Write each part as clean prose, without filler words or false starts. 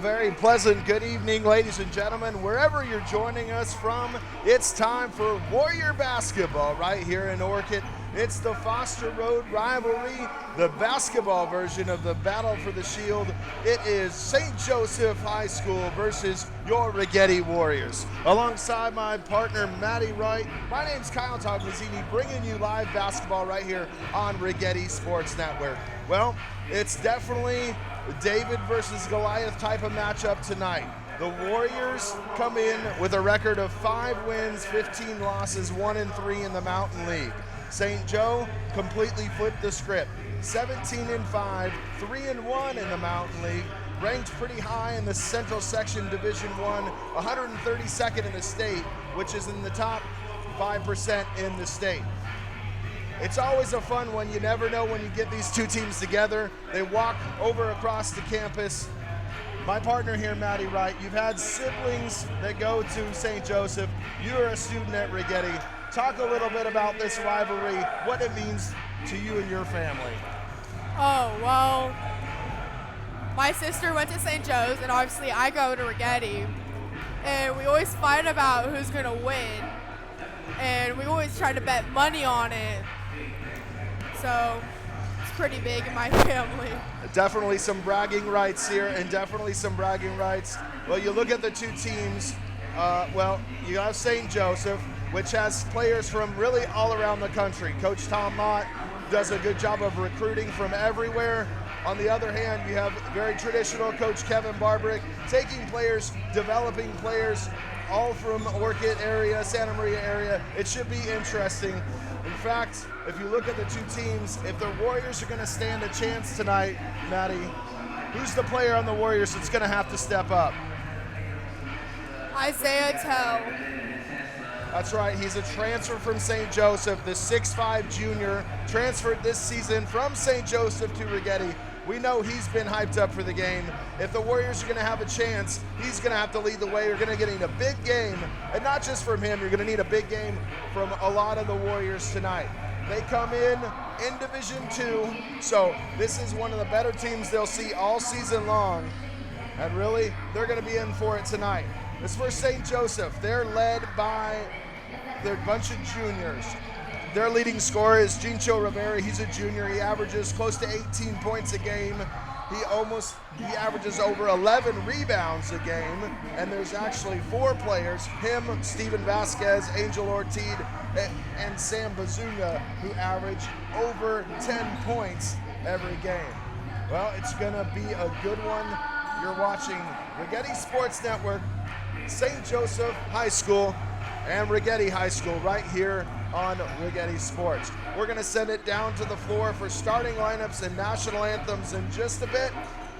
very pleasant good evening, ladies and gentlemen. Wherever you're joining us from, it's time for Warrior basketball right here in Orchid. It's the Foster Road rivalry, the basketball version of the Battle for the Shield. It is St. Joseph High School versus your Righetti Warriors. Alongside my partner, Maddie Wright, my name's Kyle Togmazzini, bringing you live basketball right here on Righetti Sports Network. Well, it's definitely David versus Goliath type of matchup tonight. The Warriors come in with a record of 5 wins, 15 losses, 1-3 in the Mountain League. St. Joe completely flipped the script. 17-5, 3-1 in the Mountain League, ranked pretty high in the Central Section Division I, 132nd in the state, which is in the top 5% in the state. It's always a fun one. You never know when you get these two teams together. They walk over across the campus. My partner here, Maddie Wright, you've had siblings that go to St. Joseph. You're a student at Righetti. Talk a little bit about this rivalry, what it means to you and your family. Oh, well, my sister went to St. Joe's, and obviously I go to Righetti. And we always fight about who's going to win. And we always try to bet money on it. So it's pretty big in my family. Definitely some bragging rights here, and definitely some bragging rights. Well, you look at the two teams. Well, you have St. Joseph, which has players from really all around the country. Coach Tom Mott does a good job of recruiting from everywhere. On the other hand, you have very traditional Coach Kevin Barbrick taking players, developing players, all from Orchid area, Santa Maria area. It should be interesting. In fact, if you look at the two teams, if the Warriors are going to stand a chance tonight, Maddie, who's the player on the Warriors that's going to have to step up? Isaiah Tell. That's right, he's a transfer from St. Joseph, the 6'5 junior, transferred this season from St. Joseph to Righetti. We know he's been hyped up for the game. If the Warriors are going to have a chance, he's going to have to lead the way. You're going to get a big game, and not just from him, you're going to need a big game from a lot of the Warriors tonight. They come in Division II, so this is one of the better teams they'll see all season long, and really, they're going to be in for it tonight. As for St. Joseph, they're led by their bunch of juniors. Their leading scorer is Gincho Rivera. He's a junior. He averages close to 18 points a game. He averages over 11 rebounds a game. And there's actually 4 players, him, Steven Vasquez, Angel Ortiz, and Sam Bazunga, who average over 10 points every game. Well, it's gonna be a good one. You're watching Righetti Sports Network, St. Joseph High School, and Righetti High School right here on Righetti Sports. We're going to send it down to the floor for starting lineups and national anthems in just a bit.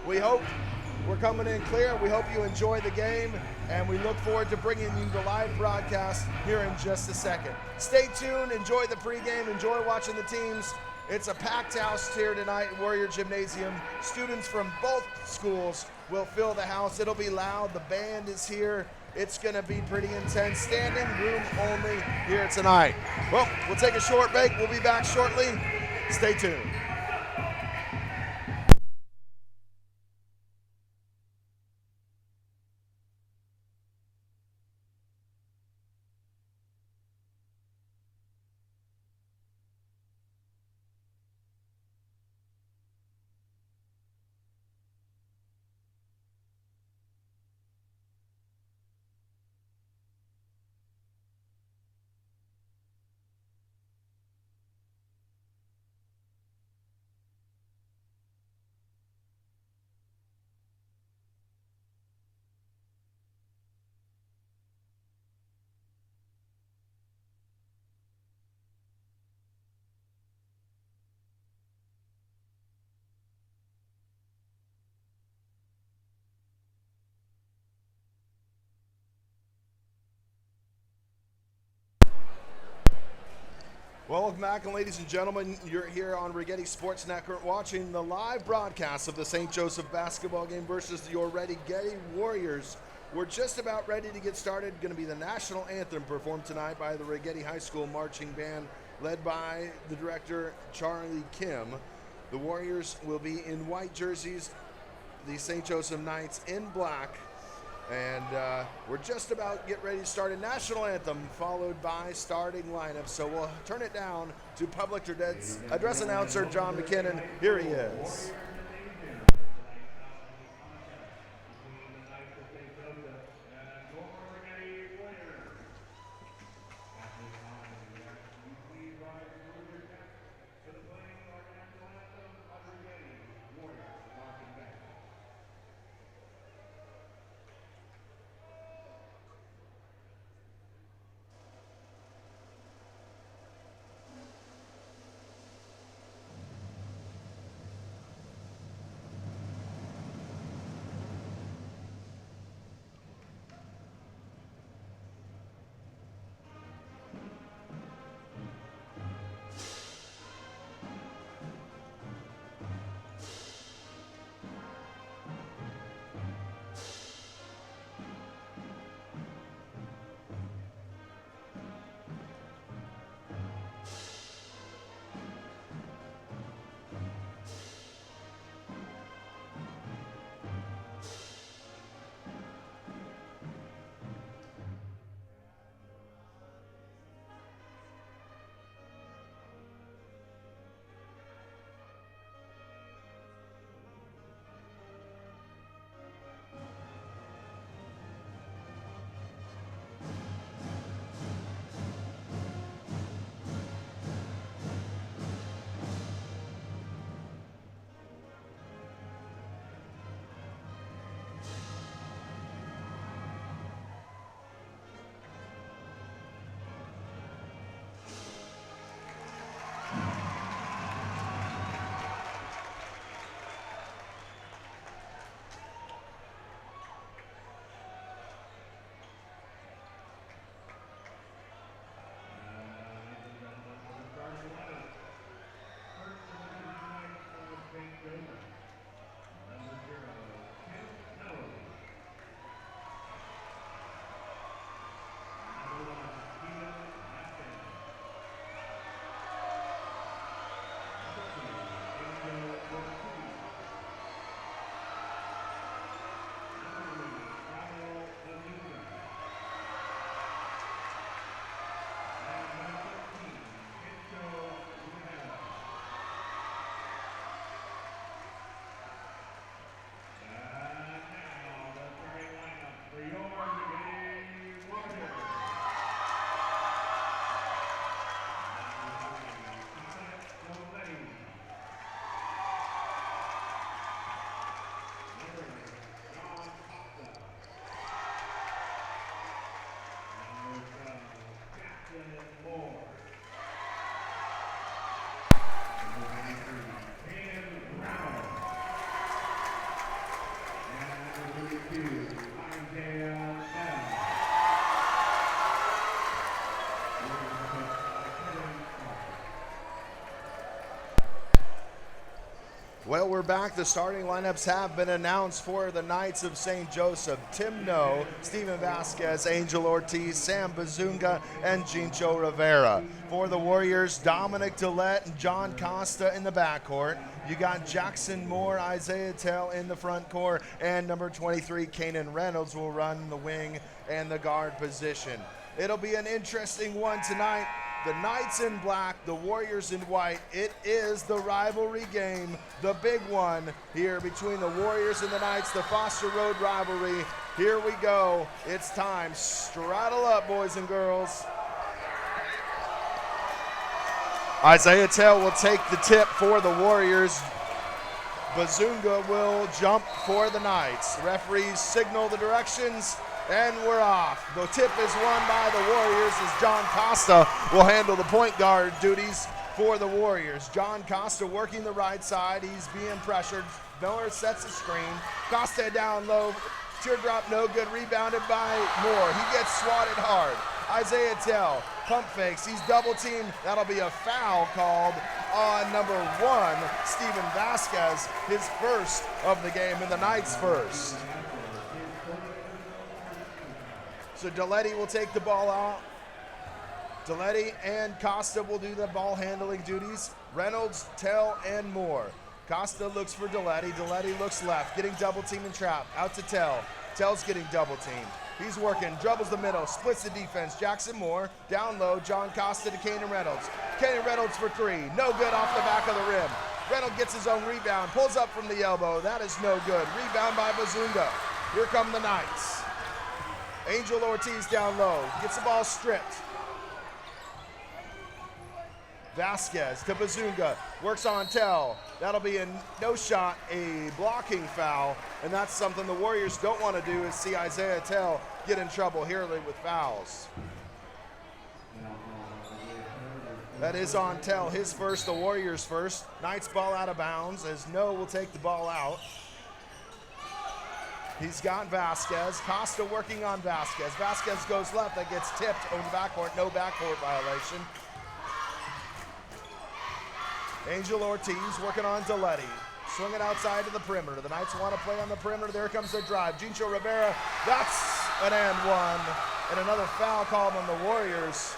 We hope we're coming in clear. We hope you enjoy the game, and we look forward to bringing you the live broadcast here in just a second. Stay tuned, enjoy the pregame, enjoy watching the teams. It's a packed house here tonight at Warrior Gymnasium. Students from both schools will fill the house. It'll be loud. The band is here. It's going to be pretty intense. Standing room only here tonight. Well, we'll take a short break. We'll be back shortly. Stay tuned. Welcome back, and ladies and gentlemen, you're here on Righetti Sports Network watching the live broadcast of the St. Joseph basketball game versus your Righetti Warriors. We're just about ready to get started. Going to be the national anthem performed tonight by the Righetti High School Marching Band, led by the director, Charlie Kim. The Warriors will be in white jerseys. the St. Joseph Knights in black. And we're just about get ready to start a national anthem, followed by starting lineup. So we'll turn it down to public address announcer John McKinnon. Here he is. Well, we're back. The starting lineups have been announced for the Knights of St. Joseph. Tim No, Steven Vasquez, Angel Ortiz, Sam Bazunga, and Jincho Rivera. For the Warriors, Dominic Dillette and John Costa in the backcourt. You got Jackson Moore, Isaiah Tell in the front court, and number 23, Kanan Reynolds, will run the wing and the guard position. It'll be an interesting one tonight. The Knights in black, the Warriors in white. It is the rivalry game, the big one here between the Warriors and the Knights, the Foster Road rivalry. Here we go. It's time. Straddle up, boys and girls. Isaiah Tell will take the tip for the Warriors. Bazunga will jump for the Knights. Referees signal the directions. And we're off. The tip is won by the Warriors as John Costa will handle the point guard duties for the Warriors. John Costa working the right side. He's being pressured. Miller sets the screen. Costa down low. Teardrop no good. Rebounded by Moore. He gets swatted hard. Isaiah Tell pump fakes. He's double teamed. That'll be a foul called on number 1, Steven Vasquez, his first of the game, and the Knights first. So Dillette will take the ball out. Dillette and Costa will do the ball handling duties. Reynolds, Tell, and Moore. Costa looks for Deletti. Deletti looks left, getting double team and trap. Out to Tell. Tell's getting double teamed. He's working, dribbles the middle, splits the defense. Jackson Moore, down low, John Costa to Kanan Reynolds. Kanan Reynolds for three, no good off the back of the rim. Reynolds gets his own rebound, pulls up from the elbow. That is no good. Rebound by Bazunga. Here come the Knights. Angel Ortiz down low, gets the ball stripped. Vasquez to Bazunga, works on Tell. That'll be a no shot, a blocking foul, and that's something the Warriors don't want to do is see Isaiah Tell get in trouble here with fouls. That is on Tell, his first, the Warriors first. Knights ball out of bounds as No will take the ball out. He's got Vasquez. Costa working on Vasquez. Vasquez goes left, that gets tipped on the backcourt, no backcourt violation. Angel Ortiz working on Deletti. Swing it outside to the perimeter. The Knights want to play on the perimeter. There comes the drive. Jincho Rivera, that's an and one. And another foul called on the Warriors.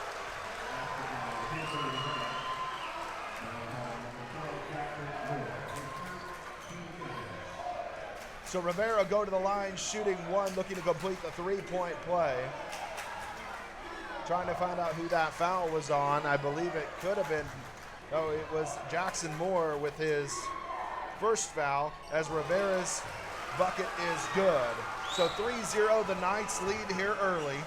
So Rivera go to the line, shooting one, looking to complete the three-point play. Trying to find out who that foul was on. I believe it could have been, no, it was Jackson Moore with his first foul, as Rivera's bucket is good. So 3-0, the Knights lead here early.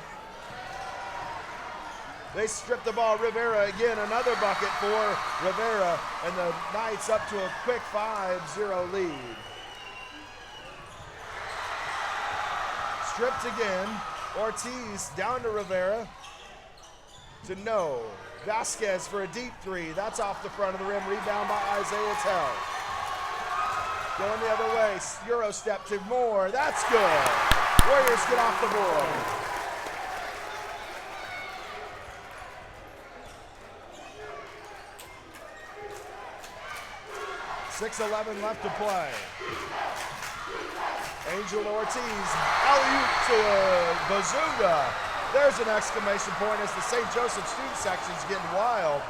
They strip the ball. Rivera again, another bucket for Rivera, and the Knights up to a quick 5-0 lead. Stripped again. Ortiz down to Rivera. To No. Vasquez for a deep three. That's off the front of the rim. Rebound by Isaiah Tell. Going the other way. Euro step to Moore. That's good. Warriors get off the board. .6:11 left to play. Angel Ortiz, alley-oop to Bazunga. There's an exclamation point as the St. Joseph student section's getting wild.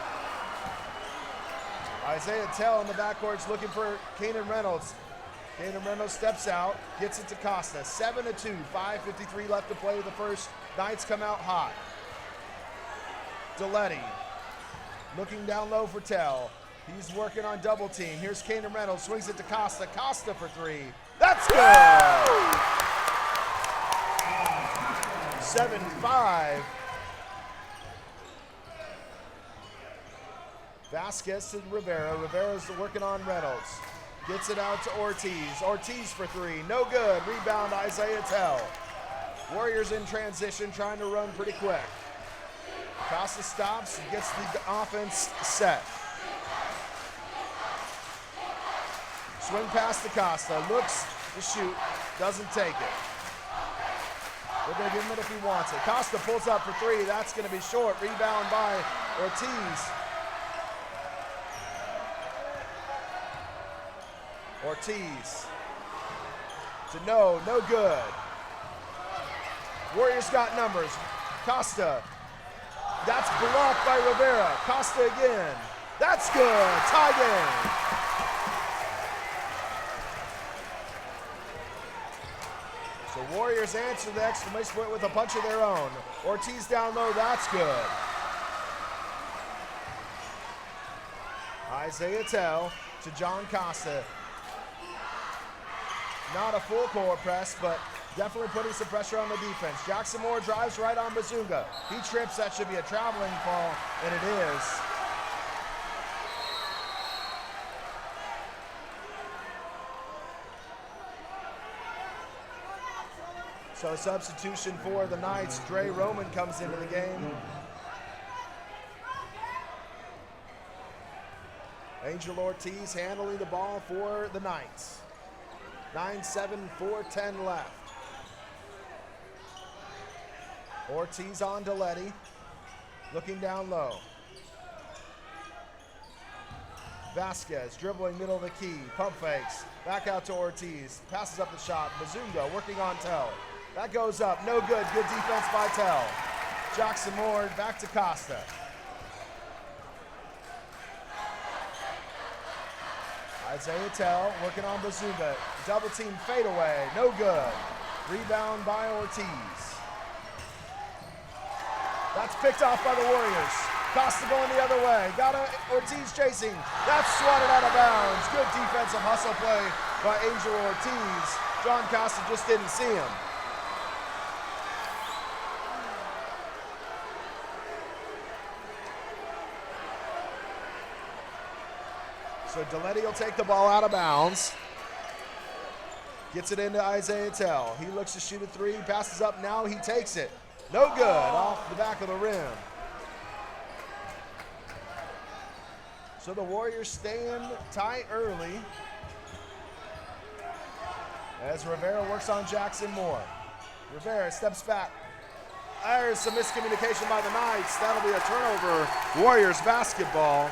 Isaiah Tell in the backcourt's looking for Kanan Reynolds. Kanan Reynolds steps out, gets it to Costa. 7-2, 5:53 left to play with the first. Knights come out hot. Deletti looking down low for Tell. He's working on double team. Here's Kanan Reynolds, swings it to Costa. Costa for three. That's good! 7-5. Vasquez to Rivera. Rivera's working on Reynolds. Gets it out to Ortiz. Ortiz for three. No good. Rebound Isaiah Tell. Warriors in transition, trying to run pretty quick. Costa stops and gets the offense set. Swing pass to Costa, looks to shoot, doesn't take it. They're going to give him it if he wants it. Costa pulls up for three, that's going to be short. Rebound by Ortiz. Ortiz to No good. Warriors got numbers. Costa, that's blocked by Rivera. Costa again, that's good, tie game. So Warriors answer the exclamation point with a punch of their own. Ortiz down low, that's good. Isaiah Tell to John Costa. Not a full court press, but definitely putting some pressure on the defense. Jackson Moore drives right on Bazunga. He trips, that should be a traveling fall, and it is. So substitution for the Knights. Dre Roman comes into the game. Angel Ortiz handling the ball for the Knights. 9-7, 4:10 left. Ortiz on Deletti, looking down low. Vasquez dribbling middle of the key, pump fakes, back out to Ortiz, passes up the shot. Bazunga working on Tell. That goes up, no good. Good defense by Tell. Jackson Moore back to Costa. Isaiah Tell working on Bazunga. Double team fadeaway, no good. Rebound by Ortiz. That's picked off by the Warriors. Costa going the other way. Got Ortiz chasing. That's swatted out of bounds. Good defensive hustle play by Angel Ortiz. John Costa just didn't see him. So Deletti will take the ball out of bounds. Gets it into Isaiah Tell. He looks to shoot a three, passes up, now he takes it. No good, off the back of the rim. So the Warriors staying tight early as Rivera works on Jackson Moore. Rivera steps back. There's some miscommunication by the Knights. That'll be a turnover. Warriors basketball.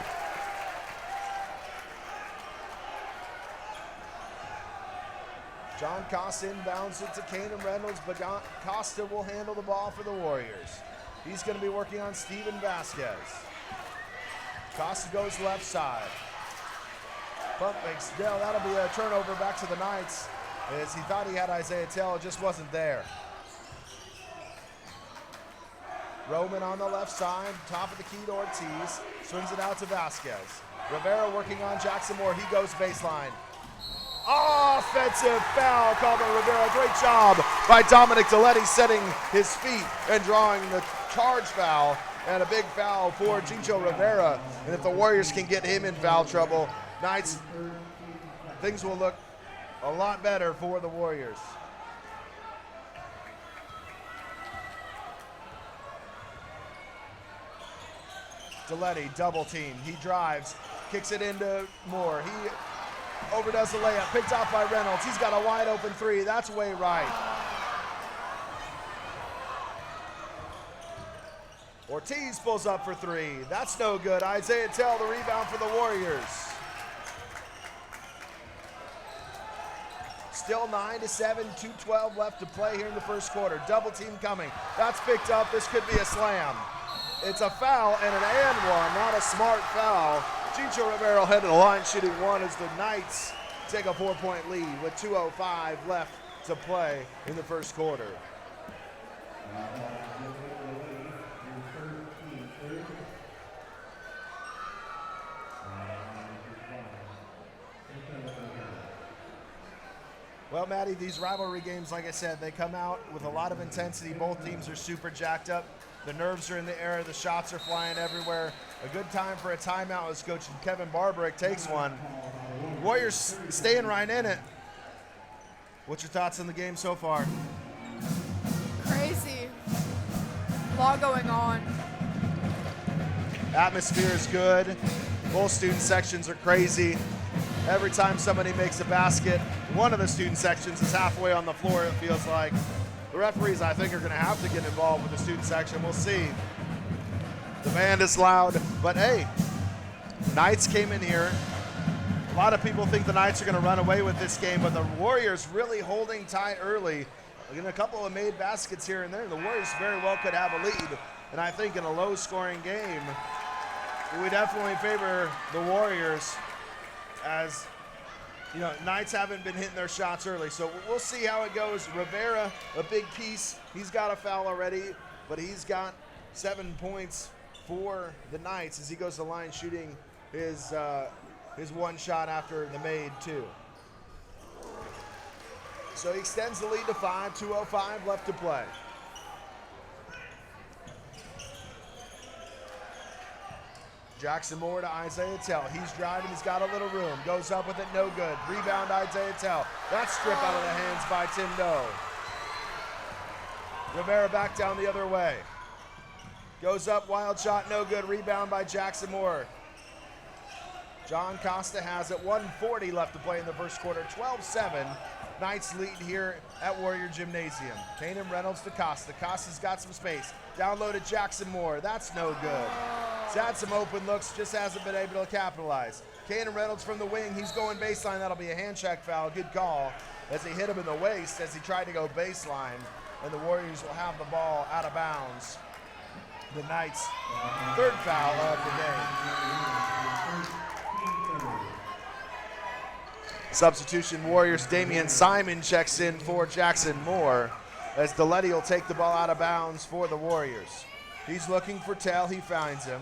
John Costa inbounds it to Kanan Reynolds, but Costa will handle the ball for the Warriors. He's going to be working on Steven Vasquez. Costa goes left side. Pump fakes. That'll be a turnover back to the Knights, as he thought he had Isaiah Tell, it just wasn't there. Roman on the left side, top of the key to Ortiz, swings it out to Vasquez. Rivera working on Jackson Moore, he goes baseline. Offensive foul called by Rivera. Great job by Dominic Deletti setting his feet and drawing the charge foul, and a big foul for Chicho Rivera. And if the Warriors can get him in foul trouble, Knights, things will look a lot better for the Warriors. Deletti double team. He drives, kicks it into Moore. He overdoes the layup, picked off by Reynolds. He's got a wide open three. That's way right. Ortiz pulls up for three. That's no good. Isaiah Tell, the rebound for the Warriors. Still 9-7, 2:12 left to play here in the first quarter. Double team coming. That's picked up. This could be a slam. It's a foul and an and one, not a smart foul. Chicho Rivera head to the line shooting one as the Knights take a 4-point lead with 2:05 left to play in the first quarter. Well, Maddie, these rivalry games, like I said, they come out with a lot of intensity. Both teams are super jacked up. The nerves are in the air. The shots are flying everywhere. A good time for a timeout as Coach Kevin Barbarick takes one. Warriors staying right in it. What's your thoughts on the game so far? Crazy. A lot going on. Atmosphere is good. Both student sections are crazy. Every time somebody makes a basket, one of the student sections is halfway on the floor, it feels like. The referees, I think, are going to have to get involved with the student section. We'll see. The band is loud, but hey, Knights came in here. A lot of people think the Knights are going to run away with this game, but the Warriors really holding tight early. Again, a couple of made baskets here and there. The Warriors very well could have a lead, and I think in a low-scoring game, we definitely favor the Warriors, as you know, Knights haven't been hitting their shots early, so we'll see how it goes. Rivera, a big piece. He's got a foul already, but he's got 7 points for the Knights as he goes to the line shooting his one shot after the made two. So he extends the lead to 5, 2:05 left to play. Jackson Moore to Isaiah Tell. He's driving, he's got a little room. Goes up with it, no good. Rebound Isaiah Tell. That's stripped out of the hands by Tim Doe. Rivera back down the other way. Goes up, wild shot, no good. Rebound by Jackson Moore. John Costa has it. 1:40 left to play in the first quarter. 12-7. Knights lead here at Warrior Gymnasium. Kanan Reynolds to Costa. Costa's got some space. Down low to Jackson Moore. That's no good. He's had some open looks, just hasn't been able to capitalize. Kanan Reynolds from the wing. He's going baseline. That'll be a hand check foul. Good call as he hit him in the waist as he tried to go baseline. And the Warriors will have the ball out of bounds. The Knights' third foul of the game. Substitution Warriors, Damian Simon checks in for Jackson Moore as Deletti will take the ball out of bounds for the Warriors. He's looking for Tell, he finds him.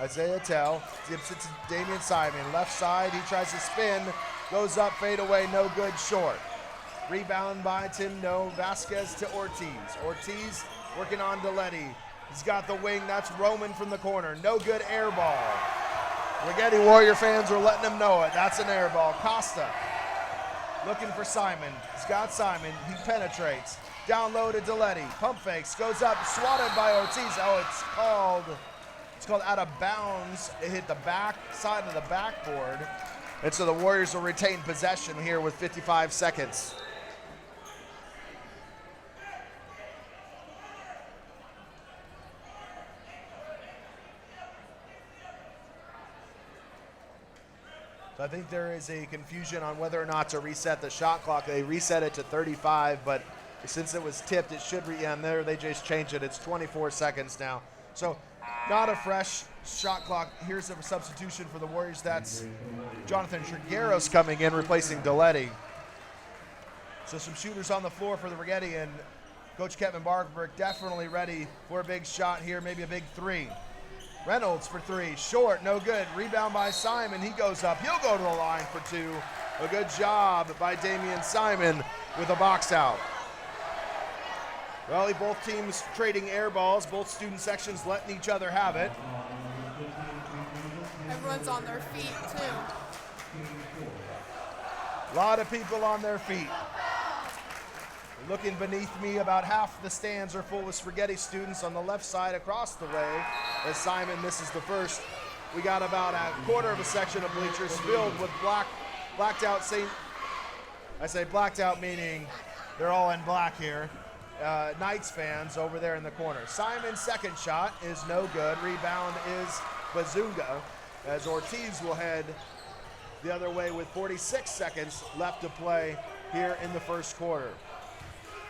Isaiah Tell gives it to Damian Simon. Left side, he tries to spin, goes up, fade away, no good, short. Rebound by Tim No, Vasquez to Ortiz. Ortiz working on Deletti. He's got the wing, that's Roman from the corner. No good, air ball. Righetti Warrior fans are letting him know it. That's an air ball. Costa looking for Simon. He's got Simon, he penetrates. Down low to Deletti, pump fakes, goes up, swatted by Ortiz. Oh, it's called out of bounds. It hit the back side of the backboard. And so the Warriors will retain possession here with 55 seconds. So I think there is a confusion on whether or not to reset the shot clock. They reset it to 35, but since it was tipped, it should and there they just changed it. It's 24 seconds now. So not a fresh shot clock. Here's a substitution for the Warriors. That's Jonathan Trigueros coming in, replacing Deletti. So some shooters on the floor for the Righetti, and Coach Kevin Barberg definitely ready for a big shot here, maybe a big three. Reynolds for three, short, no good. Rebound by Simon, he goes up. He'll go to the line for two. A good job by Damian Simon with a box out. Well, both teams trading air balls, both student sections letting each other have it. Everyone's on their feet, too. A lot of people on their feet. Looking beneath me, about half the stands are full with Righetti students on the left side across the way. As Simon misses the first, we got about a quarter of a section of bleachers filled with blacked out I say blacked out meaning they're all in black here. Knights fans over there in the corner. Simon's second shot is no good. Rebound is Bazunga as Ortiz will head the other way with 46 seconds left to play here in the first quarter.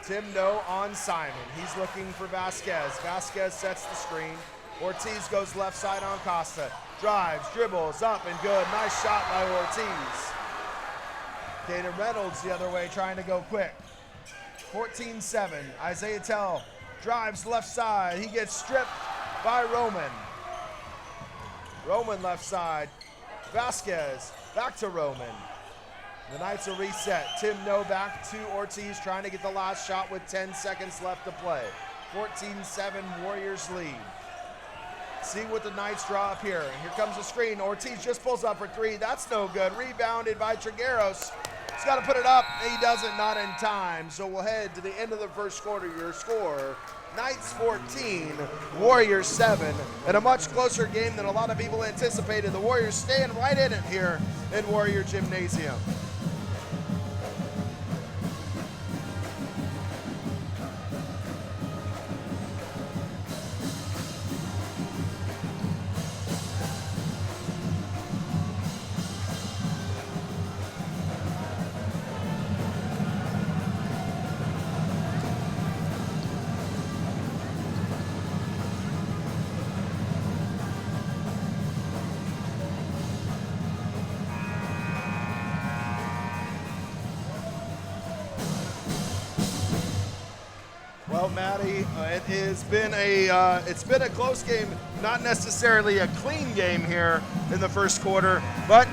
Tim No on Simon. He's looking for Vasquez. Vasquez sets the screen. Ortiz goes left side on Costa. Drives, dribbles, up and good. Nice shot by Ortiz. Caden Reynolds the other way trying to go quick. 14-7. Isaiah Tell drives left side. He gets stripped by Roman. Roman left side. Vasquez back to Roman. The Knights will reset. Tim No back to Ortiz trying to get the last shot with 10 seconds left to play. 14-7 Warriors lead. See what the Knights draw up here. And here comes the screen. Ortiz just pulls up for three. That's no good. Rebounded by Trigueros. He's got to put it up. He doesn't, not in time. So we'll head to the end of the first quarter. Your score, Knights 14, Warriors 7. And a much closer game than a lot of people anticipated. The Warriors staying right in it here in Warrior Gymnasium. Well, Maddie, it's been a close game, not necessarily a clean game here in the first quarter, but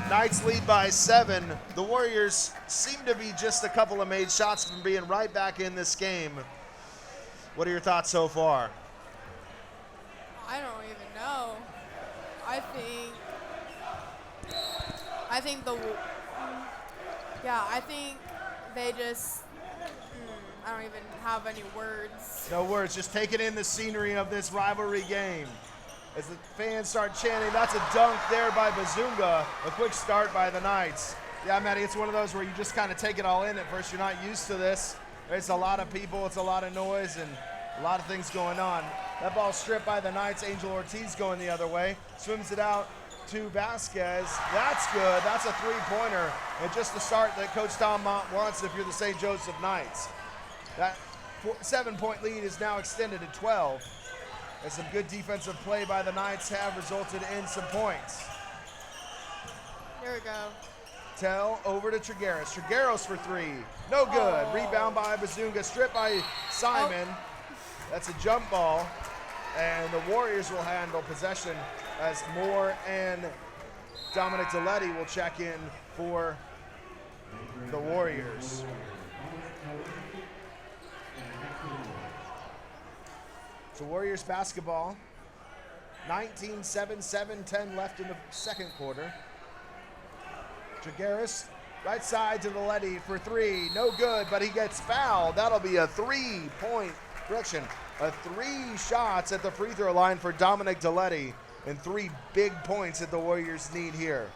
Knights lead by 7. The Warriors seem to be just a couple of made shots from being right back in this game. What are your thoughts so far? I don't even know. I think they just, I don't even have any words. No words, just taking in the scenery of this rivalry game. As the fans start chanting, that's a dunk there by Bazunga. A quick start by the Knights. Yeah, Maddie, it's one of those where you just kind of take it all in at first. You're not used to this. It's a lot of people, it's a lot of noise, and a lot of things going on. That ball stripped by the Knights. Angel Ortiz going the other way. Swims it out to Vasquez. That's good. That's a three-pointer. And just the start that Coach Tom Mott wants if you're the St. Joseph Knights. That 7-point lead is now extended to 12. And some good defensive play by the Knights have resulted in some points. There we go. Tell over to Trigueros. Trigueros for three. No good. Oh. Rebound by Bazunga. Stripped by Simon. That's a jump ball. And the Warriors will handle possession as Moore and Dominic Deletti will check in for the Warriors. So Warriors basketball. 19-7, 7-10 left in the second quarter. Trigueros, right side to Deletti for three. No good, but he gets fouled. That'll be a 3-point correction. Three shots at the free throw line for Dominic Deletti, and 3 big points that the Warriors need here.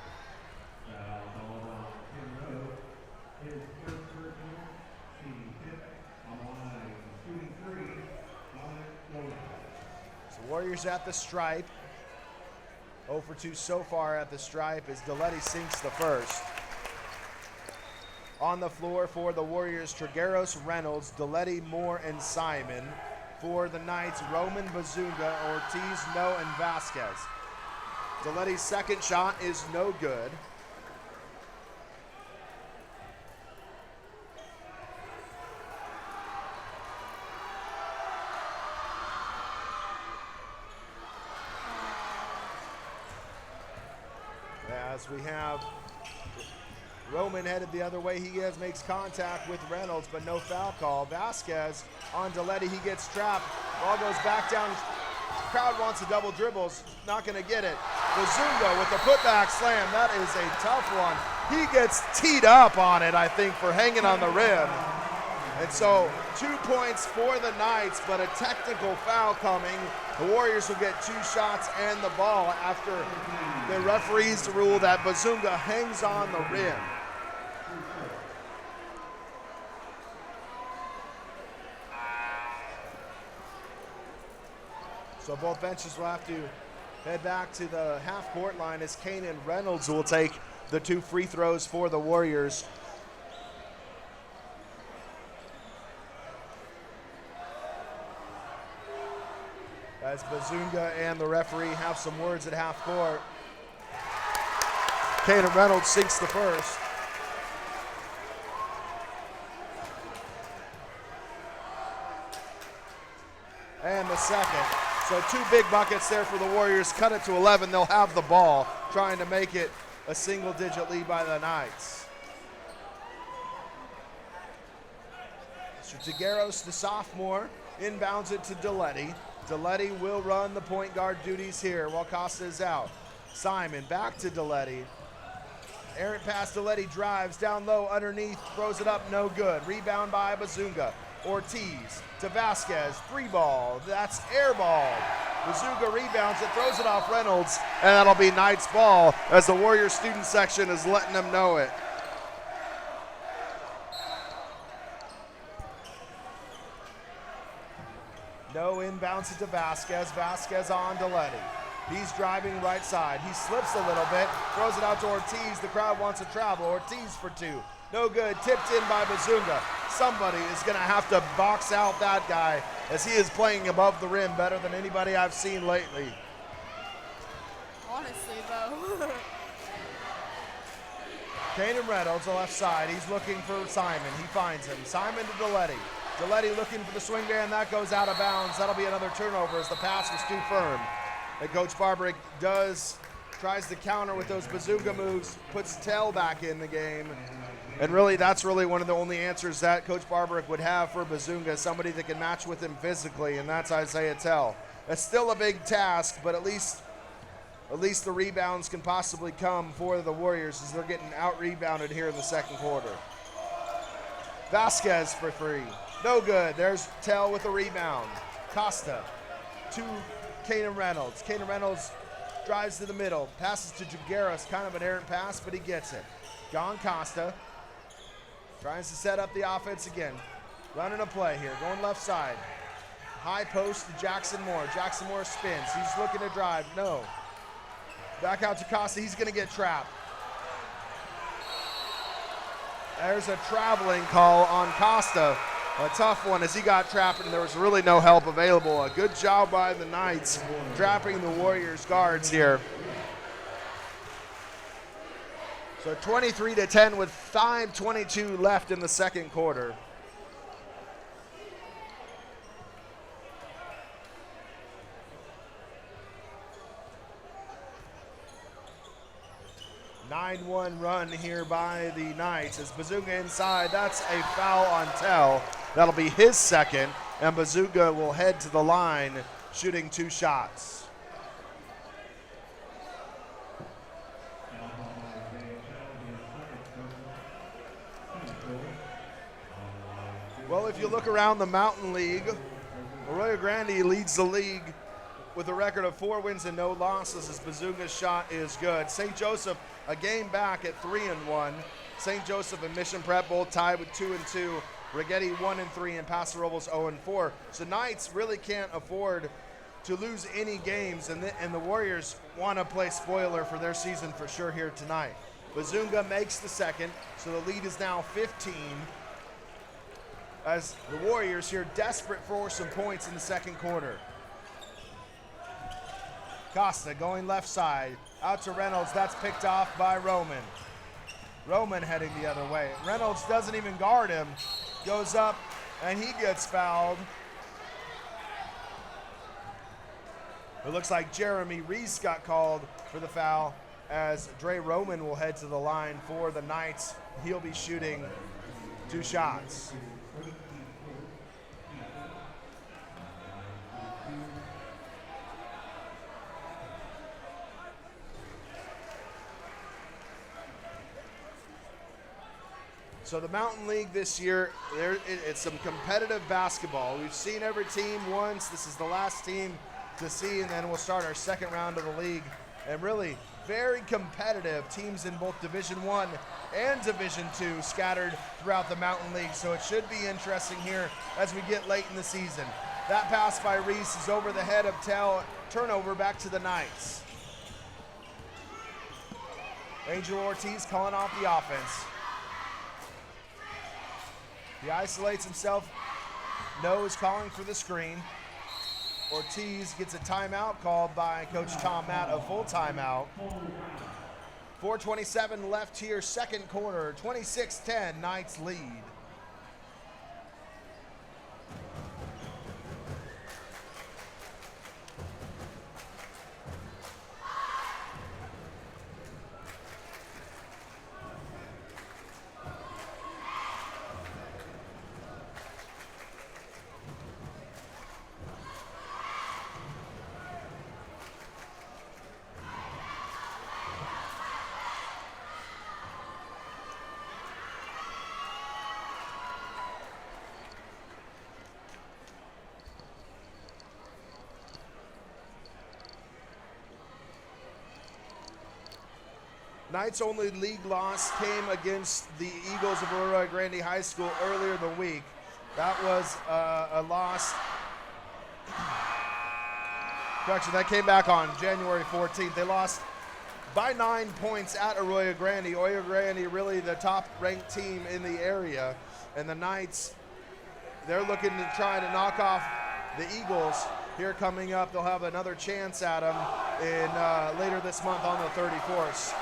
So Warriors at the stripe. 0 for 2 so far at the stripe as Deletti sinks the first. On the floor for the Warriors, Trigueros, Reynolds, Deletti, Moore, and Simon. For the Knights, Roman, Bazunga, Ortiz, No, and Vasquez. Deletti's second shot is no good. As we have Roman headed the other way, makes contact with Reynolds, but no foul call. Vasquez on Deletti, he gets trapped. Ball goes back down. Crowd wants a double dribbles, not gonna get it. Bazunga with the putback slam, that is a tough one. He gets teed up on it, I think, for hanging on the rim. And so 2 points for the Knights, but a technical foul coming. The Warriors will get 2 shots and the ball after the referees rule that Bazunga hangs on the rim. So both benches will have to head back to the half-court line as Kanan Reynolds will take the 2 free throws for the Warriors. As Bazunga and the referee have some words at half-court. Kanan Reynolds sinks the first. And the second. So 2 big buckets there for the Warriors. Cut it to 11. They'll have the ball, trying to make it a single-digit lead by the Knights. So Trigueros, the sophomore, inbounds it to Deletti. Deletti will run the point guard duties here while Costa is out. Simon back to Deletti. Errant pass, Deletti drives down low underneath, throws it up, no good. Rebound by Bazunga. Ortiz to Vasquez, 3 ball, that's air ball. Bazunga rebounds it, throws it off Reynolds, and that'll be Knights ball as the Warrior student section is letting them know it. No inbounds it to Vasquez. Vasquez on Deletti. He's driving right side. He slips a little bit, throws it out to Ortiz. The crowd wants to travel. Ortiz for 2. No good. Tipped in by Bazunga. Somebody is going to have to box out that guy as he is playing above the rim better than anybody I've seen lately. Honestly, though. Kanan Reynolds, the left side. He's looking for Simon. He finds him. Simon to Deletti. Deletti looking for the swing there, and that goes out of bounds. That'll be another turnover as the pass was too firm. And Coach Barbarick tries to counter with those Bazunga moves, puts Tell back in the game. And really, that's really one of the only answers that Coach Barbarick would have for Bazunga, somebody that can match with him physically, and that's Isaiah Tell. It's still a big task, but at least the rebounds can possibly come for the Warriors as they're getting out-rebounded here in the second quarter. Vasquez for 3. No good. There's Tell with a rebound. Costa to Kanan Reynolds. Kanan Reynolds drives to the middle. Passes to Trigueros. Kind of an errant pass, but he gets it. John Costa tries to set up the offense again. Running a play here. Going left side. High post to Jackson Moore. Jackson Moore spins. He's looking to drive. No. Back out to Costa. He's going to get trapped. There's a traveling call on Costa. A tough one as he got trapped and there was really no help available. A good job by the Knights trapping the Warriors guards here. So 23-10 with 5:22 left in the second quarter. A 9-1 run here by the Knights as Bazooka inside. That's a foul on Tell. That'll be his second, and Bazooka will head to the line shooting 2 shots. Well, if you look around the Mountain League, Arroyo Grande leads the league with a record of 4 wins and no losses as Bazooka's shot is good. St. Joseph a game back at 3-1. St. Joseph and Mission Prep both tied with 2-2. Righetti 1-3 and Paso Robles 0-4. So Knights really can't afford to lose any games, and the Warriors want to play spoiler for their season for sure here tonight. Bazooka makes the second, so the lead is now 15. As the Warriors here desperate for some points in the second quarter. Costa going left side, out to Reynolds, that's picked off by Roman. Roman heading the other way. Reynolds doesn't even guard him, goes up and he gets fouled. It looks like Jeremy Reese got called for the foul as Dre Roman will head to the line for the Knights. He'll be shooting 2 shots. So the Mountain League this year, it's some competitive basketball. We've seen every team once. This is the last team to see, and then we'll start our second round of the league. And really very competitive teams in both Division I and Division II scattered throughout the Mountain League. So it should be interesting here as we get late in the season. That pass by Reese is over the head of Tell. Turnover back to the Knights. Angel Ortiz calling off the offense. He isolates himself, knows calling for the screen. Ortiz gets a timeout called by Coach Tom Matt, a full timeout. 4:27 left here, second quarter, 26-10, Knights lead. Knights' only league loss came against the Eagles of Arroyo Grande High School earlier the week. That was a loss. Correction, that came back on January 14th. They lost by 9 points at Arroyo Grande. Arroyo Grande really the top-ranked team in the area. And the Knights, they're looking to try to knock off the Eagles. Here coming up, they'll have another chance at them in later this month on the 31st.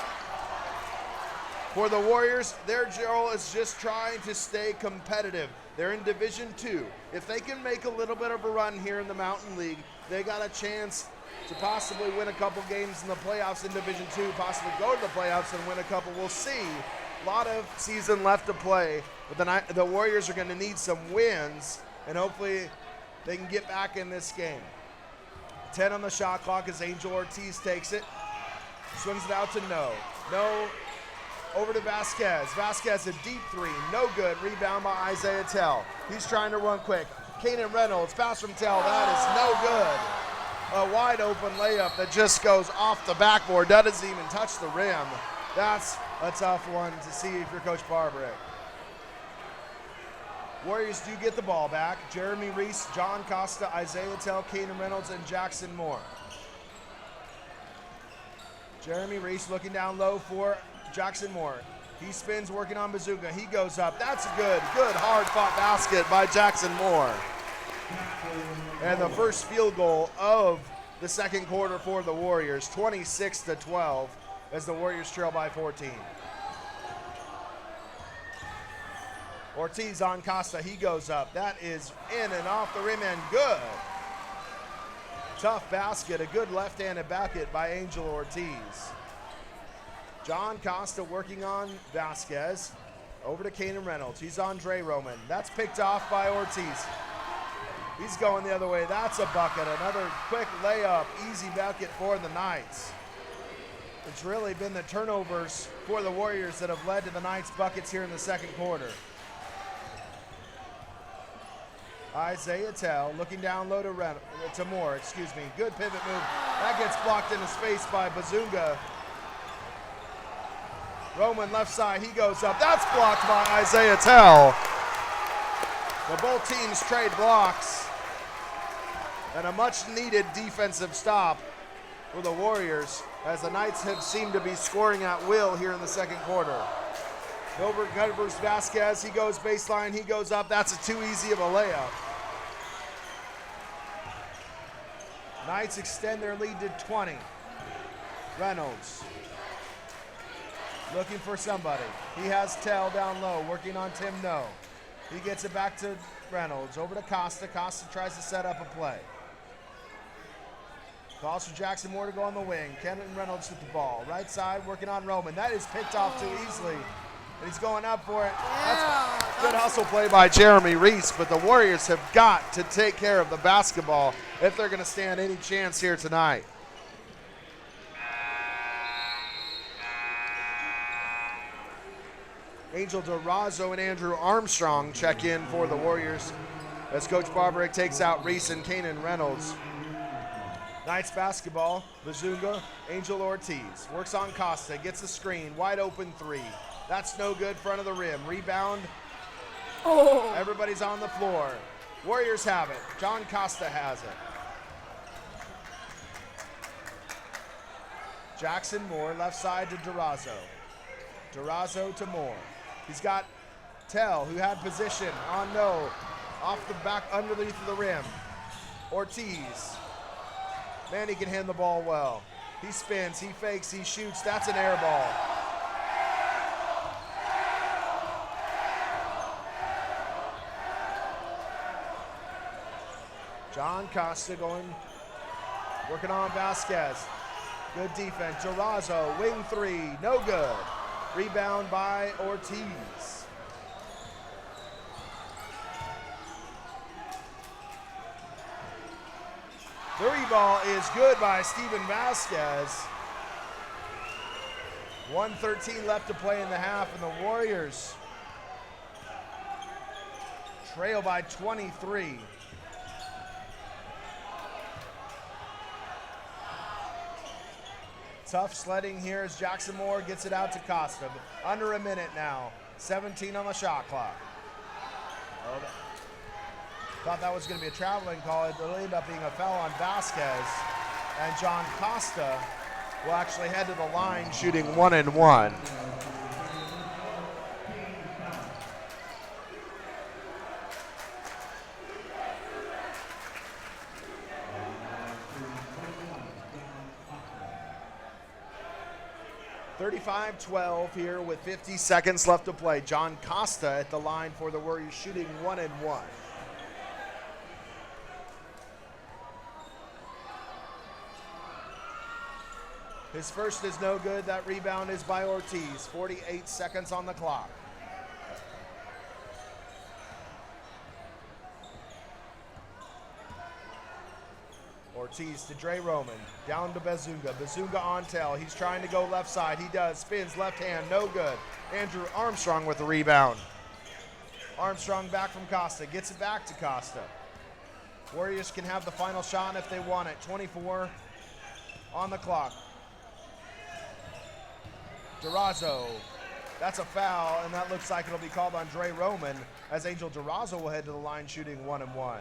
For the Warriors, their goal is just trying to stay competitive. They're in Division II. If they can make a little bit of a run here in the Mountain League, they got a chance to possibly win a couple games in the playoffs in Division II, possibly go to the playoffs and win a couple. We'll see. A lot of season left to play, but the Warriors are going to need some wins, and hopefully they can get back in this game. 10 on the shot clock as Angel Ortiz takes it. Swings it out to No. Over to Vasquez. Vasquez, a deep three. No good. Rebound by Isaiah Tell. He's trying to run quick. Kanan Reynolds, pass from Tell. That is no good. A wide open layup that just goes off the backboard. Doesn't even touch the rim. That's a tough one to see if you're Coach Barbrick. Warriors do get the ball back. Jeremy Reese, John Costa, Isaiah Tell, Kanan Reynolds, and Jackson Moore. Jeremy Reese looking down low for Jackson Moore. He spins, working on Bazooka. He goes up. That's a good hard-fought basket by Jackson Moore. And the first field goal of the second quarter for the Warriors, 26-12, as the Warriors trail by 14. Ortiz on Costa, he goes up. That is in and off the rim and good. Tough basket, a good left-handed basket by Angel Ortiz. John Costa working on Vasquez. Over to Kanan Reynolds, he's on Dre Roman. That's picked off by Ortiz. He's going the other way, that's a bucket. Another quick layup, easy bucket for the Knights. It's really been the turnovers for the Warriors that have led to the Knights buckets here in the second quarter. Isaiah Tell looking down low to Moore, Good pivot move. That gets blocked in his face by Bazunga. Roman left side, he goes up. That's blocked by Isaiah Tell. The both teams trade blocks. And a much needed defensive stop for the Warriors as the Knights have seemed to be scoring at will here in the second quarter. Gilbert covers Vasquez, he goes baseline, he goes up. That's too easy of a layup. Knights extend their lead to 20. Reynolds looking for somebody. He has Tell down low, working on Tim No. He gets it back to Reynolds, over to Costa. Costa tries to set up a play. Calls for Jackson Moore to go on the wing. Kenan Reynolds with the ball. Right side, working on Roman. That is picked off too easily. And he's going up for it. Yeah, that's good hustle play by Jeremy Reese, but the Warriors have got to take care of the basketball if they're going to stand any chance here tonight. Angel Durazo and Andrew Armstrong check in for the Warriors as Coach Barbarick takes out Reese and Kanan Reynolds. Knights basketball, Bazunga, Angel Ortiz. Works on Costa, gets a screen, wide open three. That's no good, front of the rim. Rebound, everybody's on the floor. Warriors have it, John Costa has it. Jackson Moore, left side to Durazo. Durazo to Moore. He's got Tell, who had position on No, off the back, underneath of the rim. Ortiz. Man, he can hand the ball well. He spins, he fakes, he shoots. That's an air ball. John Costa working on Vasquez. Good defense. Durazo, wing three, no good. Rebound by Ortiz. Three ball is good by Steven Vasquez. 1:13 left to play in the half, and the Warriors trail by 23. Tough sledding here as Jackson Moore gets it out to Costa. Under a minute now. 17 on the shot clock. Thought that was going to be a traveling call. It'll end up being a foul on Vasquez. And John Costa will actually head to the line shooting 1-and-1. (35-12) here with 50 seconds left to play. John Costa at the line for the Warriors shooting 1-and-1. His first is no good. That rebound is by Ortiz. 48 seconds on the clock. Ortiz to Dre Roman. Down to Bazunga. Bazunga on Tell. He's trying to go left side. He does. Spins left hand. No good. Andrew Armstrong with the rebound. Armstrong back from Costa. Gets it back to Costa. Warriors can have the final shot if they want it. 24 on the clock. Durazo, that's a foul, and that looks like it'll be called on Dre Roman as Angel Durazo will head to the line shooting 1-and-1.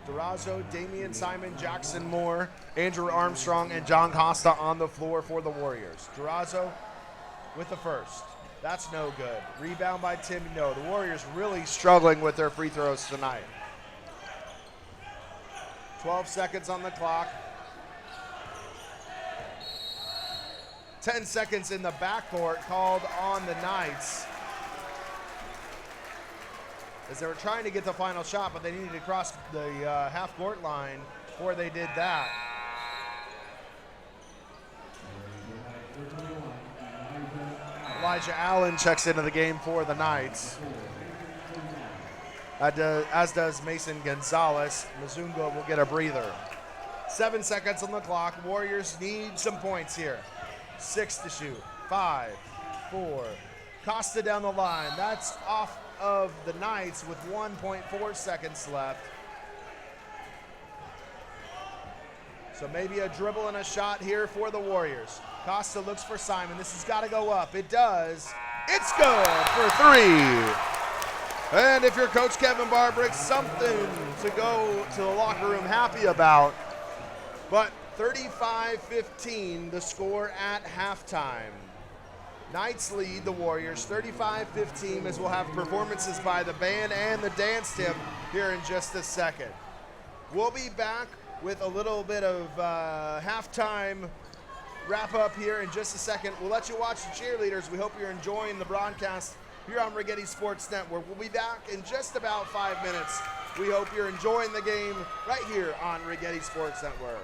Durazo, Damian Simon, Jackson Moore, Andrew Armstrong, and John Costa on the floor for the Warriors. Durazo with the first. That's no good. Rebound by Tim. No, the Warriors really struggling with their free throws tonight. 12 seconds on the clock. 10 seconds in the backcourt called on the Knights, as they were trying to get the final shot, but they needed to cross the half-court line before they did that. Elijah Allen checks into the game for the Knights, as does Mason Gonzalez. Mazunga will get a breather. 7 seconds on the clock. Warriors need some points here. 6 to shoot. 5, 4. Costa down the line. That's off of the Knights with 1.4 seconds left. So maybe a dribble and a shot here for the Warriors. Costa looks for Simon. This has got to go up. It does. It's good for 3. And if you're Coach Kevin Barbrick, something to go to the locker room happy about. But 35-15, the score at halftime. Knights lead the Warriors 35-15, as we'll have performances by the band and the dance team here in just a second. We'll be back with a little bit of halftime wrap up here in just a second. We'll let you watch the cheerleaders. We hope you're enjoying the broadcast here on Righetti Sports Network. We'll be back in just about 5 minutes. We hope you're enjoying the game right here on Righetti Sports Network.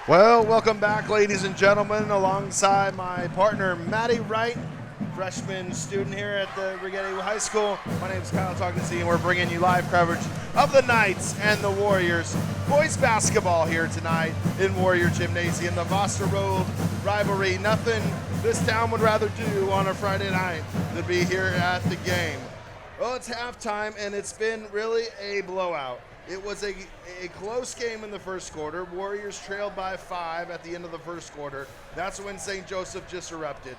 Well, welcome back, ladies and gentlemen, alongside my partner, Maddie Wright, freshman student here at the Righetti High School. My name is Kyle Tognacy, and we're bringing you live coverage of the Knights and the Warriors. Boys basketball here tonight in Warrior Gymnasium. The Voster Road rivalry, nothing this town would rather do on a Friday night than be here at the game. Well, it's halftime, and it's been really a blowout. It was a close game in the first quarter. Warriors trailed by 5 at the end of the first quarter. That's when St. Joseph just erupted.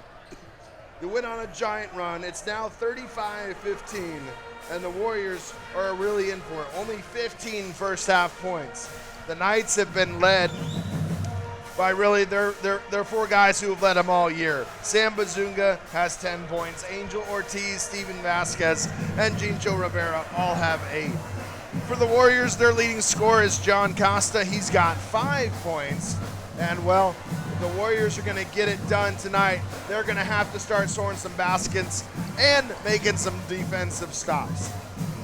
They went on a giant run. It's now 35-15, and the Warriors are really in for it. Only 15 first half points. The Knights have been led by really their 4 guys who have led them all year. Sam Bazunga has 10 points. Angel Ortiz, Steven Vasquez, and Gincho Rivera all have 8. For the Warriors, their leading scorer is John Costa. He's got 5 points. And, well, if the Warriors are going to get it done tonight, they're going to have to start scoring some baskets and making some defensive stops.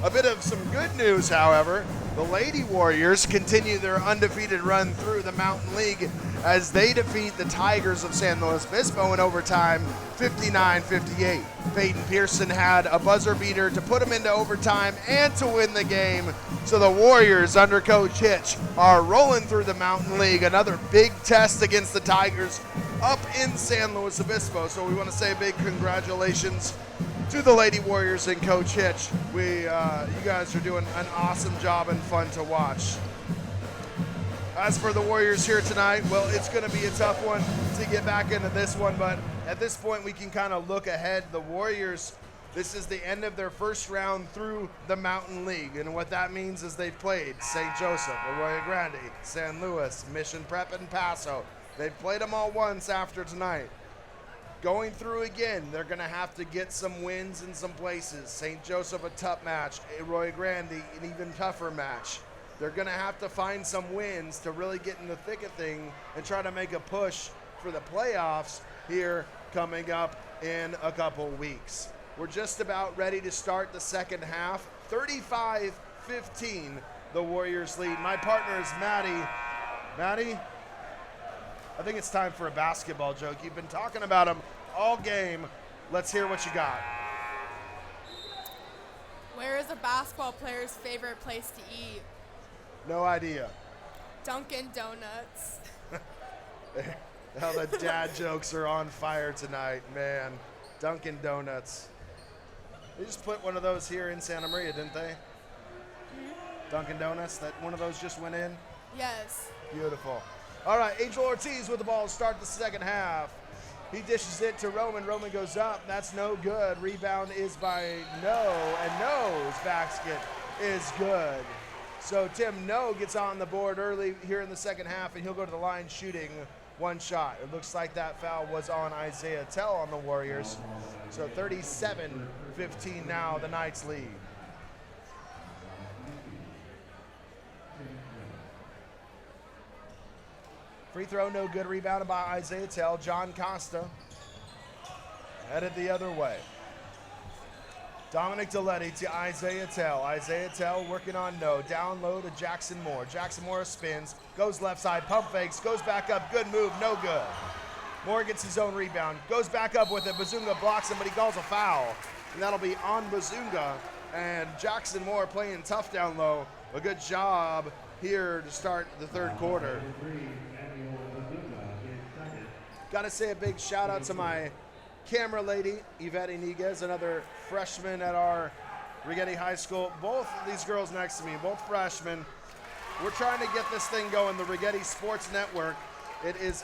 A bit of some good news, however. The Lady Warriors continue their undefeated run through the Mountain League as they defeat the Tigers of San Luis Obispo in overtime, 59-58. Peyton Pearson had a buzzer beater to put them into overtime and to win the game. So the Warriors under Coach Hitch are rolling through the Mountain League. Another big test against the Tigers up in San Luis Obispo. So we want to say a big congratulations to the Lady Warriors and Coach Hitch. You guys are doing an awesome job and fun to watch. As for the Warriors here tonight, well, it's going to be a tough one to get back into this one, but at this point we can kind of look ahead. The Warriors, this is the end of their first round through the Mountain League, and what that means is they've played St. Joseph, Arroyo Grande, San Luis, Mission Prep, and Paso. They've played them all once after tonight. Going through again, they're going to have to get some wins in some places. St. Joseph, a tough match. Arroyo Grande, an even tougher match. They're going to have to find some wins to really get in the thick of things and try to make a push for the playoffs here coming up in a couple weeks. We're just about ready to start the second half. 35-15, the Warriors lead. My partner is Maddie. Maddie, I think it's time for a basketball joke. You've been talking about them all game. Let's hear what you got. Where is a basketball player's favorite place to eat? No idea. Dunkin' Donuts. Hell, the dad jokes are on fire tonight, man. Dunkin' Donuts. They just put one of those here in Santa Maria, didn't they? Mm-hmm. Dunkin' Donuts, that one of those just went in? Yes. Beautiful. All right, Angel Ortiz with the ball to start the second half. He dishes it to Roman. Roman goes up. That's no good. Rebound is by No, and No's basket is good. So Tim No gets on the board early here in the second half, and he'll go to the line shooting one shot. It looks like that foul was on Isaiah Tell on the Warriors. So 37-15 now, the Knights lead. Free throw, no good. Rebounded by Isaiah Tell. John Costa headed the other way. Dominic Deletti to Isaiah Tell. Isaiah Tell working on No. Down low to Jackson Moore. Jackson Moore spins, goes left side, pump fakes, goes back up. Good move, no good. Moore gets his own rebound, goes back up with it. Bazunga blocks him, but he calls a foul. And that'll be on Bazunga. And Jackson Moore playing tough down low. A good job here to start the third quarter. Got to say a big shout out to my camera lady, Yvette Iniguez, another freshman at our Righetti High School. Both these girls next to me, both freshmen. We're trying to get this thing going, the Righetti Sports Network. It is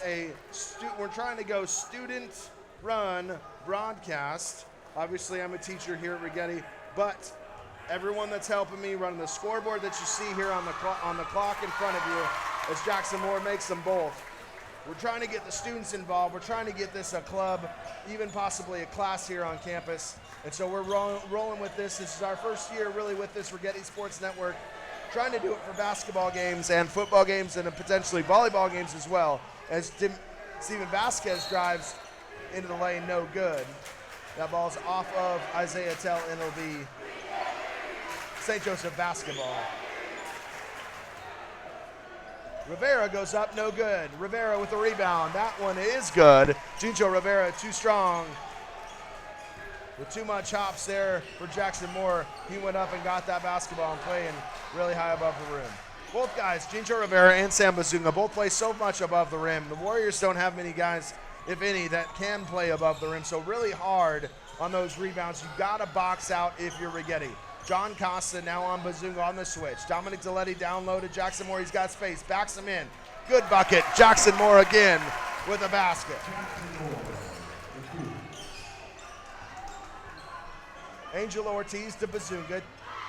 we're trying to go student-run broadcast. Obviously, I'm a teacher here at Righetti, but everyone that's helping me running the scoreboard that you see here on the clock in front of you, as Jackson Moore makes them both. We're trying to get the students involved. We're trying to get this a club, even possibly a class here on campus. And so we're rolling with this. This is our first year really with this Righetti Sports Network, trying to do it for basketball games and football games and potentially volleyball games as well. As Steven Vasquez drives into the lane, no good. That ball's off of Isaiah Tell, and it'll be St. Joseph basketball. Rivera goes up, no good. Rivera with the rebound. That one is good. Jincho Rivera too strong. With too much hops there for Jackson Moore. He went up and got that basketball and playing really high above the rim. Both guys, Jincho Rivera and Sam Bazunga, both play so much above the rim. The Warriors don't have many guys, if any, that can play above the rim. So really hard on those rebounds. You've got to box out if you're Righetti. John Costa now on Bazunga on the switch. Dominic Deletti down low to Jackson Moore. He's got space. Backs him in. Good bucket. Jackson Moore again with a basket. Angel Ortiz to Bazunga.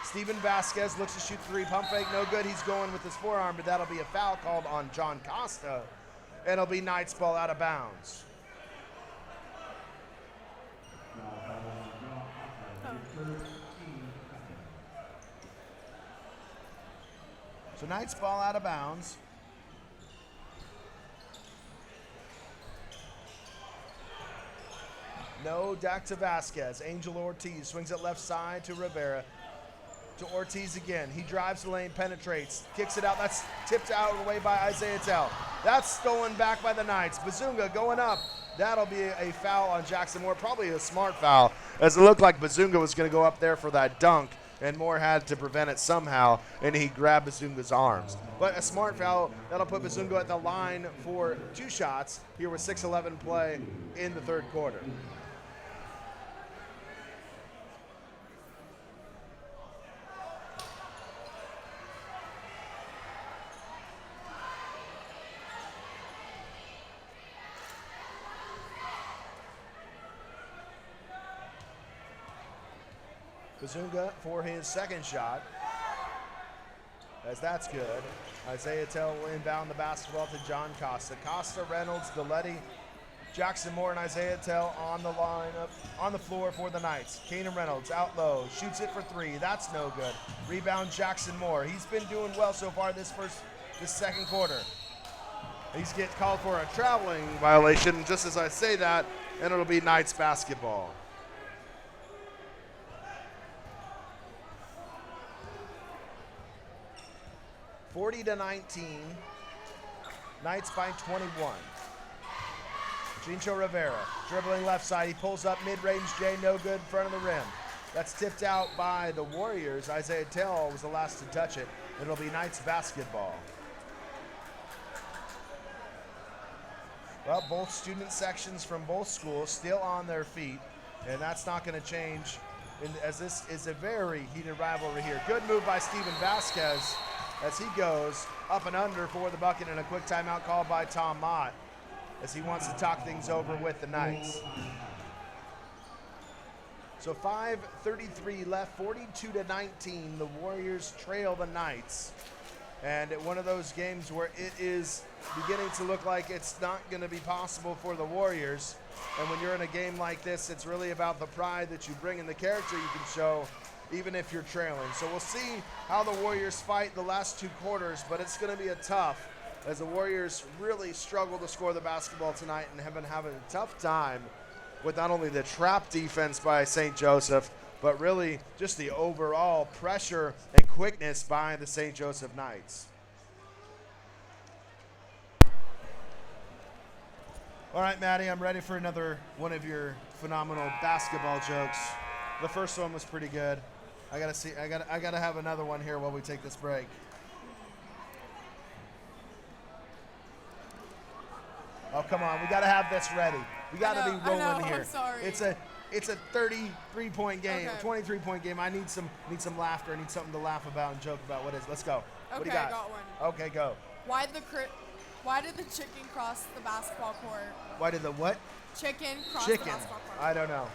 Steven Vasquez looks to shoot three. Pump fake, no good. He's going with his forearm, but that'll be a foul called on John Costa. And it'll be Knights ball out of bounds. So Knights ball out of bounds. No, back to Vasquez. Angel Ortiz swings it left side to Rivera. To Ortiz again. He drives the lane, penetrates, kicks it out. That's tipped out away by Isaiah Tell. That's stolen back by the Knights. Bazunga going up. That'll be a foul on Jackson Moore. Probably a smart foul, as it looked like Bazunga was going to go up there for that dunk, and Moore had to prevent it somehow, and he grabbed Bazunga's arms. But a smart foul, that'll put Bazunga at the line for 2 shots here with 6:11 play in the third quarter. Bazunga for his second shot, as that's good. Isaiah Tell will inbound the basketball to John Costa. Costa, Reynolds, Deletti, Jackson Moore, and Isaiah Tell on the lineup, on the floor for the Knights. Kanan Reynolds out low, shoots it for 3. That's no good. Rebound Jackson Moore. He's been doing well so far this second quarter. He's getting called for a traveling violation just as I say that, and it'll be Knights basketball. 40-19, Knights by 21. Jincho Rivera dribbling left side. He pulls up mid-range J, no good in front of the rim. That's tipped out by the Warriors. Isaiah Tell was the last to touch it. It'll be Knights basketball. Well, both student sections from both schools still on their feet, and that's not going to change as this is a very heated rivalry here. Good move by Steven Vasquez as he goes up and under for the bucket, and a quick timeout called by Tom Mott as he wants to talk things over with the Knights. So 5:33 left, 42-19. The Warriors trail the Knights. And one of those games where it is beginning to look like it's not going to be possible for the Warriors. And when you're in a game like this, it's really about the pride that you bring and the character you can show, even if you're trailing. So we'll see how the Warriors fight the last 2 quarters, but it's going to be a tough, as the Warriors really struggle to score the basketball tonight and have been having a tough time with not only the trap defense by St. Joseph, but really just the overall pressure and quickness by the St. Joseph Knights. All right, Maddie, I'm ready for another one of your phenomenal basketball jokes. The first one was pretty good. I gotta have another one here while we take this break. Oh, come on, we gotta have this ready. We gotta be rolling here. I'm sorry. It's a 33-point game, a 23-point game. I need some laughter. I need something to laugh about and joke about. What is? Let's go. Okay, what do you got? I got one. Okay, go. Why did the chicken cross the basketball court? Why did the what? Chicken cross the basketball court. I don't know.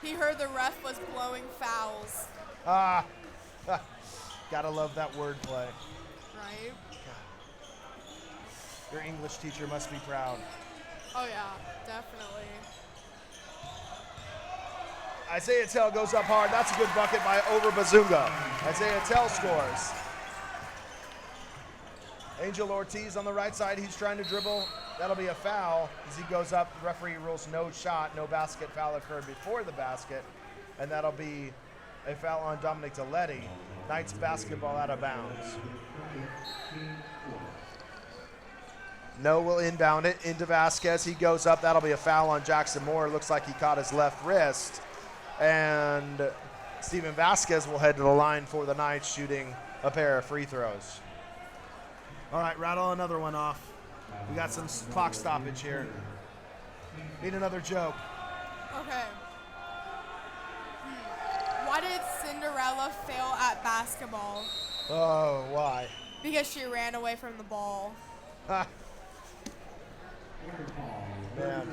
He heard the ref was blowing fouls. Gotta love that wordplay. Right? Your English teacher must be proud. Oh yeah, definitely. Isaiah Tell goes up hard. That's a good bucket by Over Bazunga. Isaiah Tell scores. Angel Ortiz on the right side. He's trying to dribble. That'll be a foul as he goes up. The referee rules no shot. No basket. Foul occurred before the basket. And that'll be a foul on Dominic Deletti. Knights basketball out of bounds. No will inbound it into Vasquez. He goes up. That'll be a foul on Jackson Moore. Looks like he caught his left wrist. And Steven Vasquez will head to the line for the Knights, shooting a pair of free throws. All right, rattle another one off. We got some clock stoppage here. Need another joke. Okay. Why did Cinderella fail at basketball? Oh, why? Because she ran away from the ball. Man.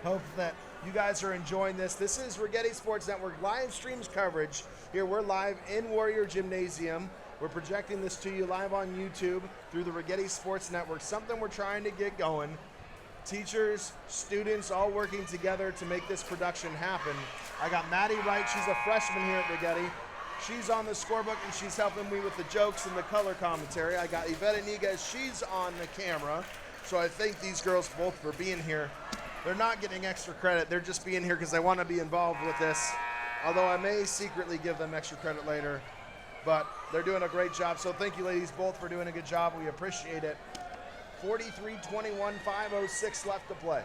Hope that you guys are enjoying this. This is Righetti Sports Network live streams coverage. Here we're live in Warrior Gymnasium. We're projecting this to you live on YouTube through the Righetti Sports Network, something we're trying to get going. Teachers, students, all working together to make this production happen. I got Maddie Wright. She's a freshman here at Righetti. She's on the scorebook, and she's helping me with the jokes and the color commentary. I got Yvette Iniguez. She's on the camera. So I thank these girls both for being here. They're not getting extra credit. They're just being here because they want to be involved with this, although I may secretly give them extra credit later. But they're doing a great job. So thank you, ladies, both for doing a good job. We appreciate it. 43-21, 5:06 left to play.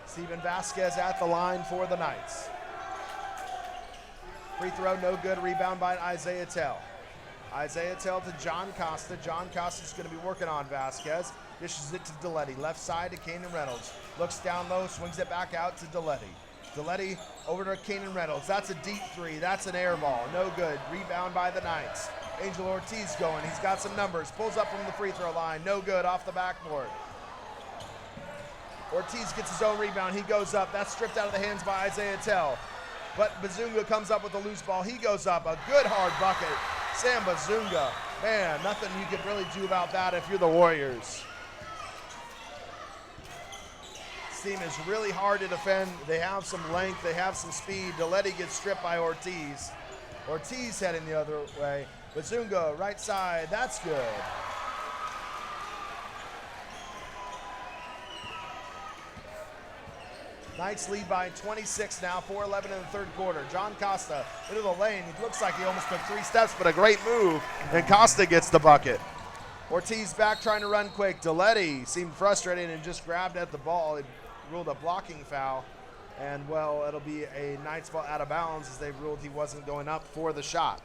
Steven Vasquez at the line for the Knights. Free throw, no good. Rebound by Isaiah Tell. Isaiah Tell to John Costa. John Costa's going to be working on Vasquez. Dishes it to Deletti. Left side to Kanan Reynolds. Looks down low, swings it back out to Deletti. Deletti over to Kanan Reynolds. That's a deep three. That's an air ball. No good. Rebound by the Knights. Angel Ortiz going. He's got some numbers. Pulls up from the free throw line. No good. Off the backboard. Ortiz gets his own rebound. He goes up. That's stripped out of the hands by Isaiah Tell. But Bazunga comes up with a loose ball. He goes up. A good hard bucket. Sam Bazunga. Man, nothing you can really do about that if you're the Warriors. This team is really hard to defend. They have some length. They have some speed. Deletti gets stripped by Ortiz. Ortiz heading the other way. Bazunga, right side. That's good. Knights lead by 26 now, 4:11 in the third quarter. John Costa into the lane. It looks like he almost took 3 steps, but a great move, and Costa gets the bucket. Ortiz back trying to run quick. Deletti seemed frustrated and just grabbed at the ball. It ruled a blocking foul, and, well, it'll be a Knights ball out of bounds as they ruled he wasn't going up for the shot.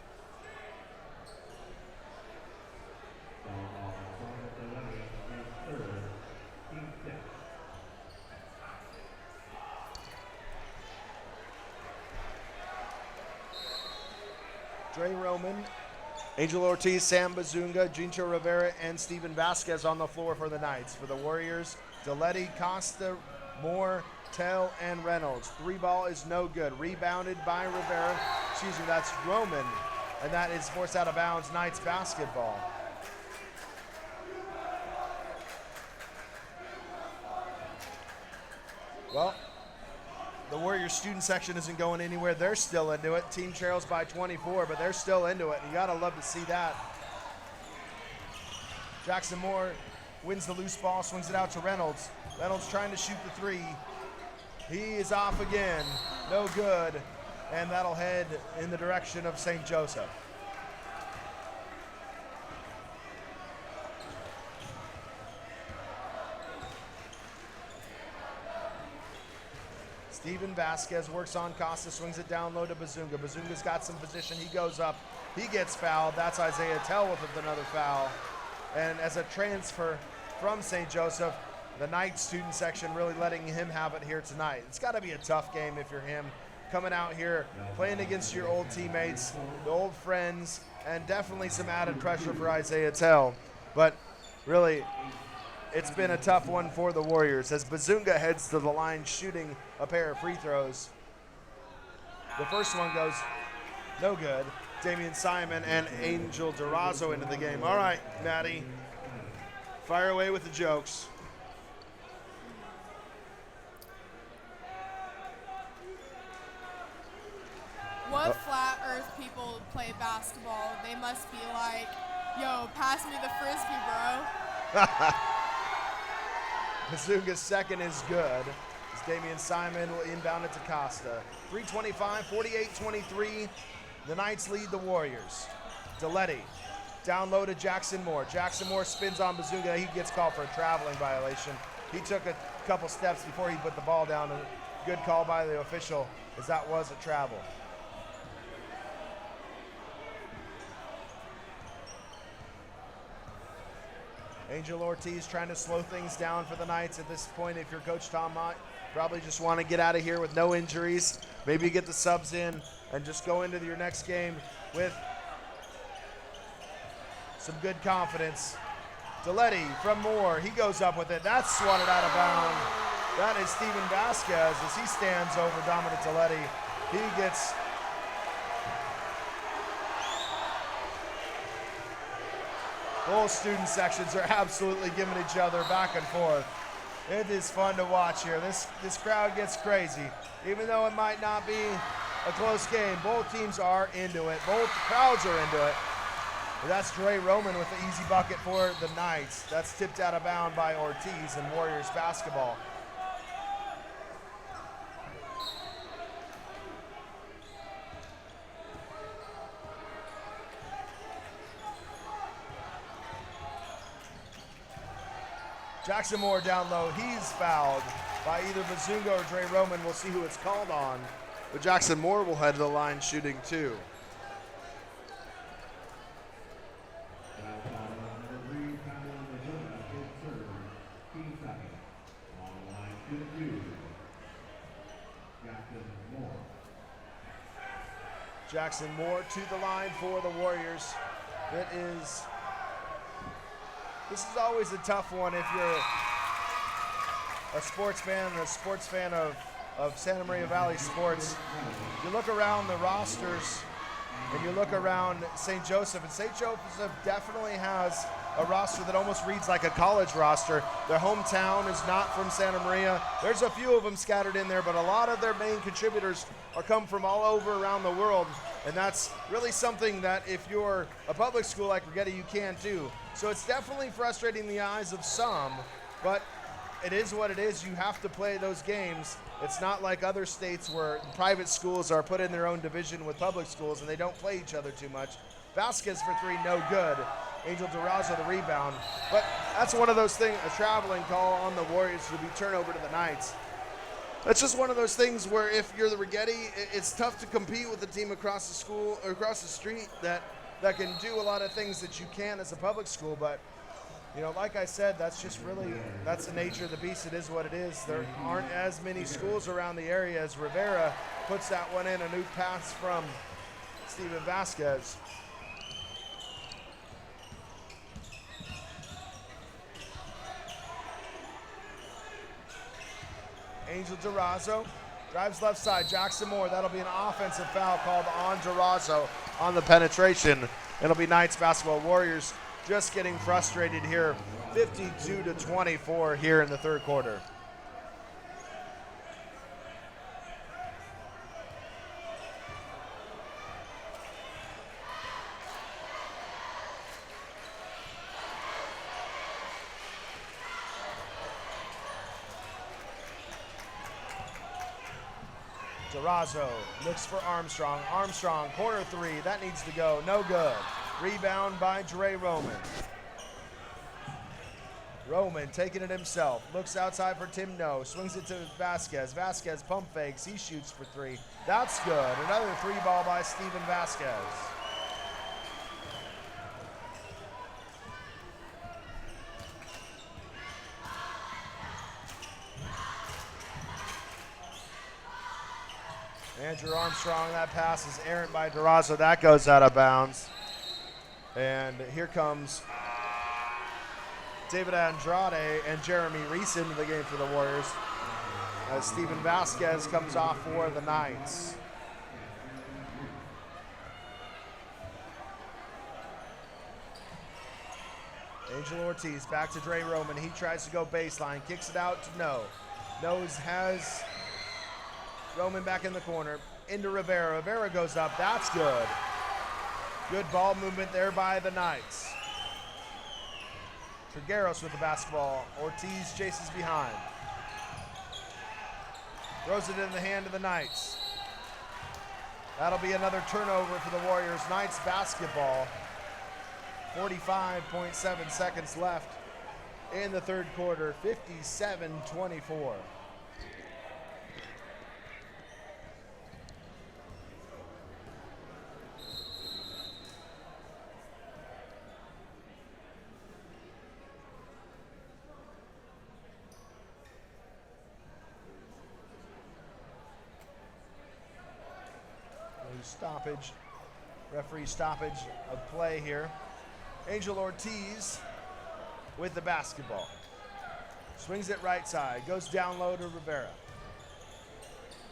Dre Roman, Angel Ortiz, Sam Bazunga, Jincho Rivera, and Steven Vasquez on the floor for the Knights. For the Warriors, Deletti, Costa, Moore, Tell, and Reynolds. 3 ball is no good. Rebounded by Rivera. Excuse me, that's Roman. And that is forced out of bounds, Knights basketball. Well, the Warriors student section isn't going anywhere. They're still into it. Team trails by 24, but they're still into it. You gotta love to see that. Jackson Moore wins the loose ball, swings it out to Reynolds. Reynolds trying to shoot the 3. He is off again. No good. And that'll head in the direction of St. Joseph. Steven Vasquez works on Costa, swings it down low to Bazunga. Bazunga's got some position. He goes up. He gets fouled. That's Isaiah Tell with another foul. And as a transfer from St. Joseph, the Knights student section really letting him have it here tonight. It's got to be a tough game if you're him. Coming out here, playing against your old teammates, the old friends, and definitely some added pressure for Isaiah Tell. But really, it's been a tough one for the Warriors as Bazunga heads to the line shooting a pair of free throws. The first one goes no good. Damian Simon and Angel Durazo into the game. All right, Maddie, fire away with the jokes. What flat earth people play basketball? They must be like, yo, pass me the frisbee, bro. Bazunga's second is good. As Damian Simon will inbound it to Costa. 3:25, 48-23. The Knights lead the Warriors. Deletti down low to Jackson Moore. Jackson Moore spins on Bazunga. He gets called for a traveling violation. He took a couple steps before he put the ball down. A good call by the official, as that was a travel. Angel Ortiz trying to slow things down for the Knights at this point. If you're Coach Tom Mott, probably just want to get out of here with no injuries. Maybe get the subs in and just go into your next game with some good confidence. Deletti from Moore, he goes up with it. That's swatted out of bounds. That is Steven Vasquez as he stands over Dominic Deletti. He gets both student sections are absolutely giving each other back and forth. It is fun to watch here. This crowd gets crazy. Even though it might not be a close game, both teams are into it. Both crowds are into it. But that's Dre Roman with the easy bucket for the Knights. That's tipped out of bounds by Ortiz and Warriors basketball. Jackson Moore down low. He's fouled by either Bazunga or Dre Roman. We'll see who it's called on. But Jackson Moore will head to the line shooting 2. Jackson Moore to the line for the Warriors. This is always a tough one if you're a sports fan and a sports fan of Santa Maria Valley sports. You look around the rosters and you look around St. Joseph, and St. Joseph definitely has a roster that almost reads like a college roster. Their hometown is not from Santa Maria. There's a few of them scattered in there, but a lot of their main contributors are come from all over around the world, and that's really something that if you're a public school like Righetti, you can't do. So it's definitely frustrating the eyes of some, but it is what it is. You have to play those games. It's not like other states where private schools are put in their own division with public schools and they don't play each other too much. Vasquez for 3, no good. Angel Durazo the rebound. But that's one of those things, a traveling call on the Warriors to be turnover to the Knights. That's just one of those things where if you're the Righetti, it's tough to compete with a team across the school or across the street that can do a lot of things that you can as a public school. But you know, like I said, that's just really, that's the nature of the beast. It is what it is. There aren't as many schools around the area as Rivera puts that one in. A new pass from Steven Vasquez. Angel Durazo drives left side. Jackson Moore. That'll be an offensive foul called on Durazo on the penetration. It'll be Knights basketball. Warriors just getting frustrated here. 52-24 here in the third quarter. Durazo looks for Armstrong. Armstrong, corner 3. That needs to go. No good. Rebound by Dre Roman. Roman taking it himself. Looks outside for Tim No. Swings it to Vasquez. Vasquez pump fakes. He shoots for 3. That's good. Another 3-ball by Steven Vasquez. Andrew Armstrong, that pass is errant by Durazo. That goes out of bounds. And here comes David Andrade and Jeremy Reese into the game for the Warriors as Steven Vasquez comes off for the Knights. Angel Ortiz back to Dre Roman. He tries to go baseline, kicks it out to No. Nose has Roman back in the corner, into Rivera. Rivera goes up, that's good. Good ball movement there by the Knights. Trigueros with the basketball. Ortiz chases behind. Throws it in the hand of the Knights. That'll be another turnover for the Warriors. Knights basketball. 45.7 seconds left in the third quarter, 57-24. Stoppage, referee stoppage of play here. Angel Ortiz with the basketball. Swings it right side, goes down low to Rivera.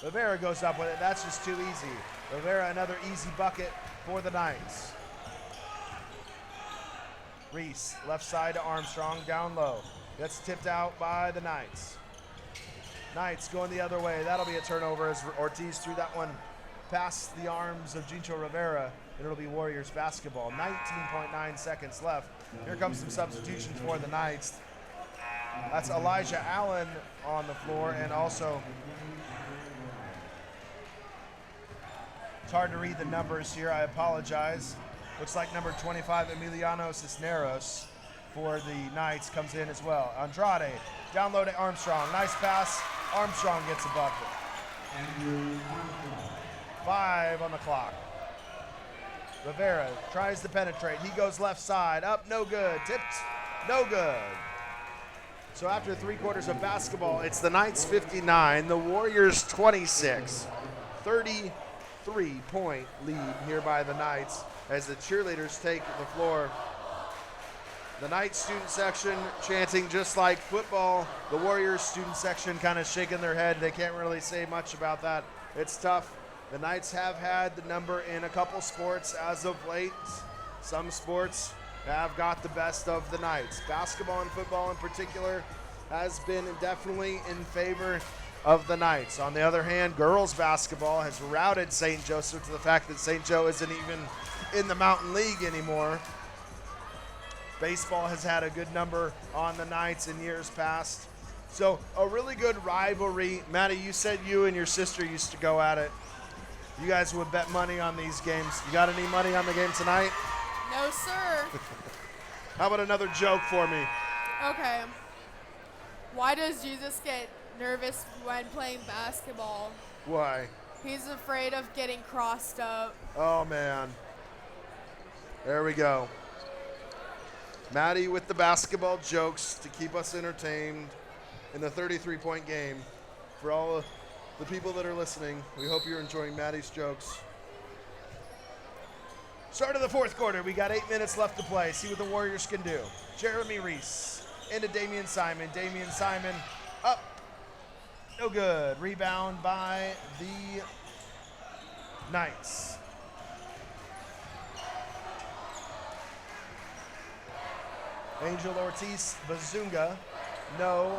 Rivera goes up with it, that's just too easy. Rivera, another easy bucket for the Knights. Reese, left side to Armstrong, down low. Gets tipped out by the Knights. Knights going the other way, that'll be a turnover as Ortiz threw that one past the arms of Gincho Rivera, and it'll be Warriors basketball. 19.9 seconds left. Here comes some substitutions for the Knights. That's Elijah Allen on the floor, and also, it's hard to read the numbers here, I apologize. Looks like number 25, Emiliano Cisneros for the Knights comes in as well. Andrade, down low to Armstrong. Nice pass. Armstrong gets a bucket. 5 on the clock. Rivera tries to penetrate. He goes left side. Up, no good. Tipped, no good. So after 3 quarters of basketball, it's the Knights 59, the Warriors 26. 33-point lead here by the Knights as the cheerleaders take the floor. The Knights student section chanting just like football. The Warriors student section kind of shaking their head. They can't really say much about that. It's tough. The Knights have had the number in a couple sports as of late. Some sports have got the best of the Knights. Basketball and football in particular has been definitely in favor of the Knights. On the other hand, girls basketball has routed St. Joseph to the fact that St. Joe isn't even in the Mountain League anymore. Baseball has had a good number on the Knights in years past. So a really good rivalry. Maddie, you said you and your sister used to go at it. You guys would bet money on these games. You got any money on the game tonight? No, sir. How about another joke for me? Okay. Why does Jesus get nervous when playing basketball? Why? He's afraid of getting crossed up. Oh, man. There we go. Maddie with the basketball jokes to keep us entertained in the 33-point game. For all of the people that are listening, we hope you're enjoying Maddie's jokes. Start of the fourth quarter. We got 8 minutes left to play. See what the Warriors can do. Jeremy Reese into Damian Simon. Damian Simon up. No good. Rebound by the Knights. Angel Ortiz, Bazunga, no.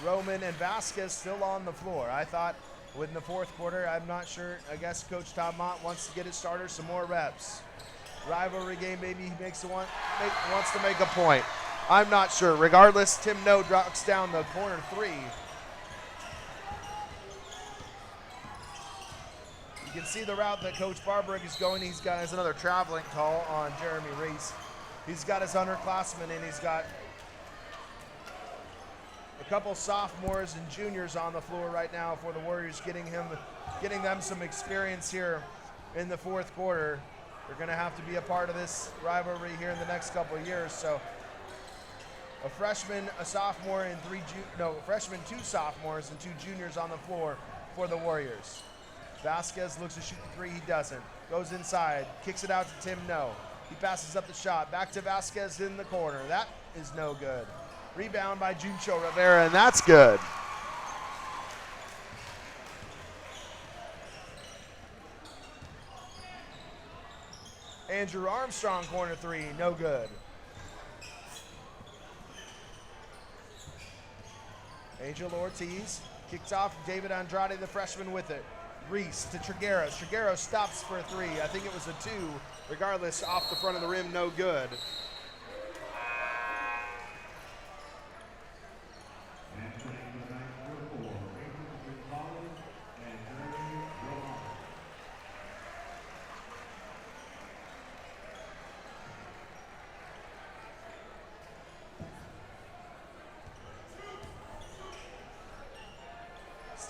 Roman and Vasquez still on the floor. I thought in the fourth quarter, I'm not sure. I guess Coach Todd Mott wants to get his starters some more reps. Rivalry game, maybe he wants to make a point. I'm not sure. Regardless, Tim No drops down the corner 3. You can see the route that Coach Barbrick is going. Has another traveling call on Jeremy Reese. He's got his underclassmen and he's got a couple sophomores and juniors on the floor right now for the Warriors, getting them some experience here in the fourth quarter. They're going to have to be a part of this rivalry here in the next couple of years. So a freshman, a sophomore, and freshman, 2 sophomores, and 2 juniors on the floor for the Warriors. Vasquez looks to shoot the 3. He doesn't. Goes inside, kicks it out to Tim No. He passes up the shot. Back to Vasquez in the corner. That is no good. Rebound by Juncho Rivera, and that's good. Andrew Armstrong, corner 3, no good. Angel Ortiz kicks off. David Andrade, the freshman, with it. Reese to Trigueros. Trigueros stops for a 3. I think it was a 2. Regardless, off the front of the rim, no good.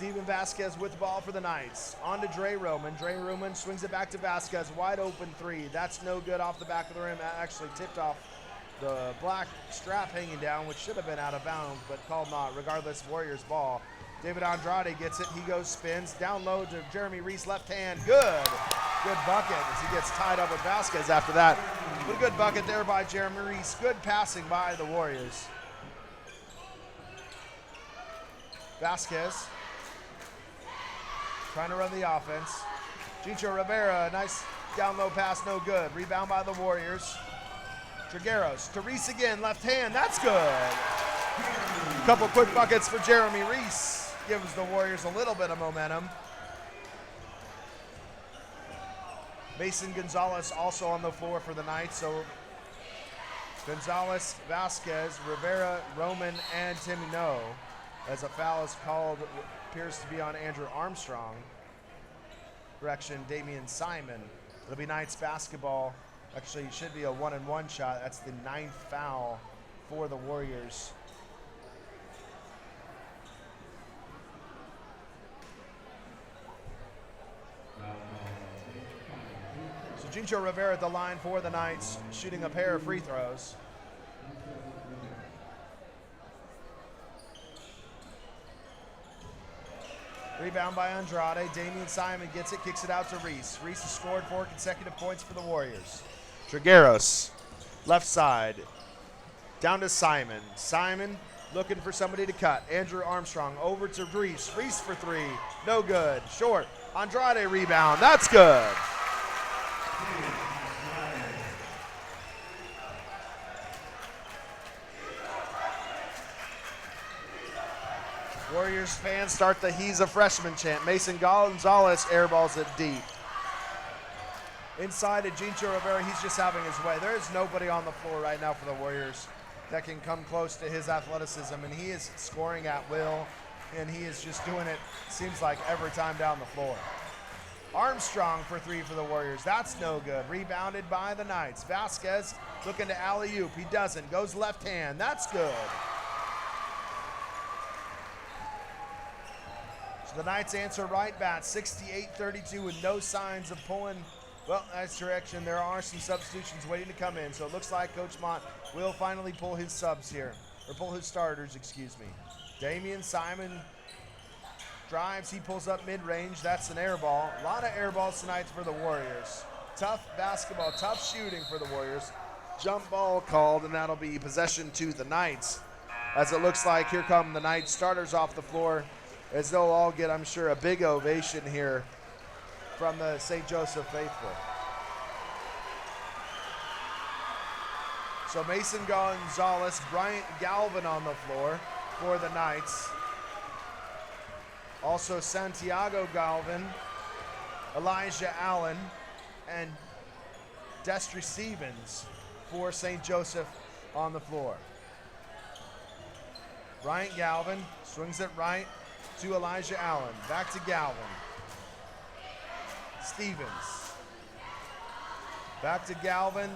Steven Vasquez with the ball for the Knights. On to Dre Roman. Dre Roman swings it back to Vasquez. Wide open three. That's no good off the back of the rim. That actually tipped off the black strap hanging down, which should have been out of bounds, but called not. Regardless, Warriors ball. David Andrade gets it. He goes, spins. Down low to Jeremy Reese, left hand. Good. Good bucket as he gets tied up with Vasquez after that. But a good bucket there by Jeremy Reese. Good passing by the Warriors. Vasquez trying to run the offense. Chicho Rivera, nice down low pass, no good. Rebound by the Warriors. Trigueros to Reese again, left hand, that's good. A couple quick buckets for Jeremy Reese. Gives the Warriors a little bit of momentum. Mason Gonzalez also on the floor for the Knights. So Gonzalez, Vasquez, Rivera, Roman, and Timmy No. As a foul is called, appears to be on Andrew Armstrong. Correction, Damian Simon. It'll be Knights basketball. Actually, it should be a 1-and-1 shot. That's the 9th foul for the Warriors. So Jincho Rivera at the line for the Knights, shooting a pair of free throws. Rebound by Andrade. Damian Simon gets it, kicks it out to Reese. Reese has scored 4 consecutive points for the Warriors. Trigueros, left side. Down to Simon. Simon looking for somebody to cut. Andrew Armstrong over to Reese. Reese for 3. No good. Short. Andrade rebound. That's good. Warriors fans start the "He's a Freshman" chant. Mason Gonzalez airballs it deep. Inside to Jincho Rivera, he's just having his way. There is nobody on the floor right now for the Warriors that can come close to his athleticism, and he is scoring at will, and he is just doing it, seems like, every time down the floor. Armstrong for 3 for the Warriors. That's no good. Rebounded by the Knights. Vasquez looking to alley-oop. He doesn't. Goes left hand. That's good. So the Knights answer right back, 68-32, with no signs of pulling. Well, that's direction. There are some substitutions waiting to come in, so it looks like Coach Mott will finally pull his subs here, or pull his starters, excuse me. Damian Simon drives. He pulls up mid-range. That's an air ball. A lot of air balls tonight for the Warriors. Tough basketball, tough shooting for the Warriors. Jump ball called, and that'll be possession to the Knights. As it looks like here come the Knights starters off the floor, as they'll all get, I'm sure, a big ovation here from the St. Joseph faithful. So Mason Gonzalez, Bryant Galvin on the floor for the Knights. Also Santiago Galvin, Elijah Allen, and Destry Stevens for St. Joseph on the floor. Bryant Galvin swings it right to Elijah Allen. Back to Galvin. Stevens. Back to Galvin.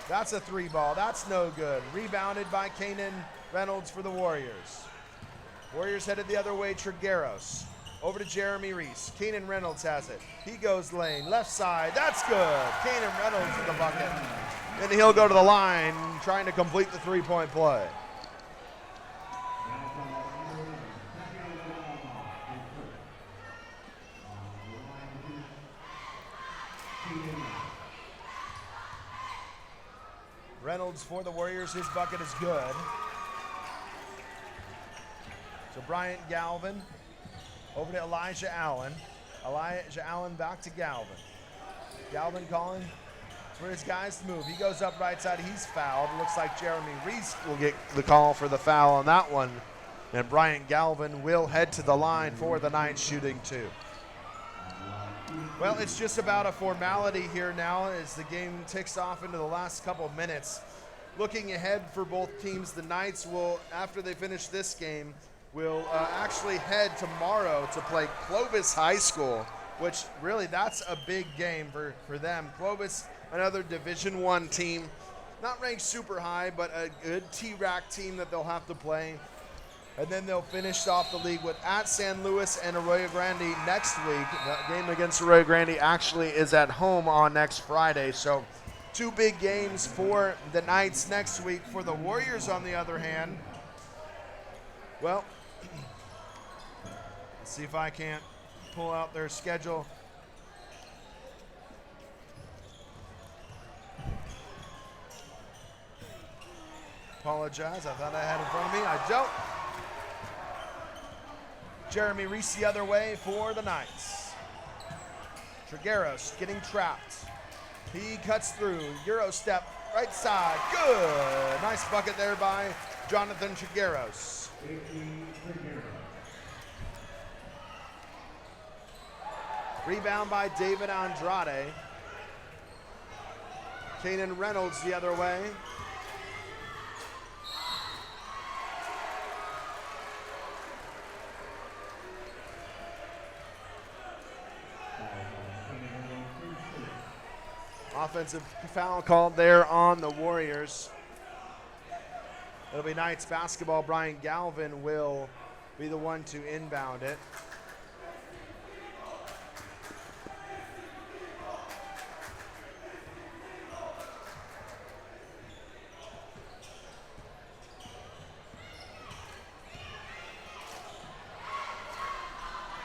That's a 3 ball. That's no good. Rebounded by Kanan Reynolds for the Warriors. Warriors headed the other way. Trigueros. Over to Jeremy Reese. Kanan Reynolds has it. He goes lane. Left side. That's good. Kanan Reynolds with the bucket. And he'll go to the line trying to complete the 3-point play. Reynolds for the Warriors, his bucket is good. So Bryant Galvin over to Elijah Allen. Elijah Allen back to Galvin. Galvin calling for his guys to move. He goes up right side, he's fouled. Looks like Jeremy Reese will get the call for the foul on that one. And Bryant Galvin will head to the line for the Knights, shooting 2. Well, it's just about a formality here now as the game ticks off into the last couple of minutes. Looking ahead for both teams, the Knights will, after they finish this game, will actually head tomorrow to play Clovis High School, which really that's a big game for them. Clovis, another Division I team, not ranked super high, but a good T-RAC team that they'll have to play. And then they'll finish off the league with at San Luis and Arroyo Grande next week. The game against Arroyo Grande actually is at home on next Friday. So 2 big games for the Knights next week. For the Warriors, on the other hand, well, let's see if I can't pull out their schedule. Apologize, I thought I had it in front of me. I don't. Jeremy Reese the other way for the Knights. Trigueros getting trapped. He cuts through. Euro step, right side. Good. Nice bucket there by Jonathan Trigueros. Rebound by David Andrade. Kanan Reynolds the other way. Offensive foul called there on the Warriors. It'll be Knights basketball. Brian Galvin will be the one to inbound it.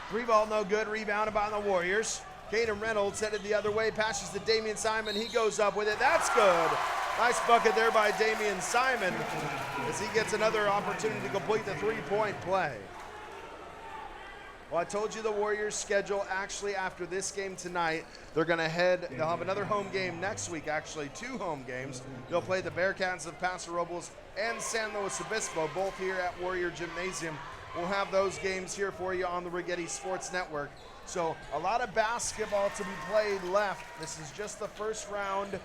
Three ball no good, rebounded by the Warriors. Caden Reynolds headed the other way, passes to Damian Simon. He goes up with it. That's good. Nice bucket there by Damian Simon as he gets another opportunity to complete the three-point play. Well, I told you the Warriors' schedule actually after this game tonight. They'll have another home game next week, actually 2 home games. They'll play the Bearcats of Paso Robles and San Luis Obispo, both here at Warrior Gymnasium. We'll have those games here for you on the Righetti Sports Network. So a lot of basketball to be played left. This is just the first round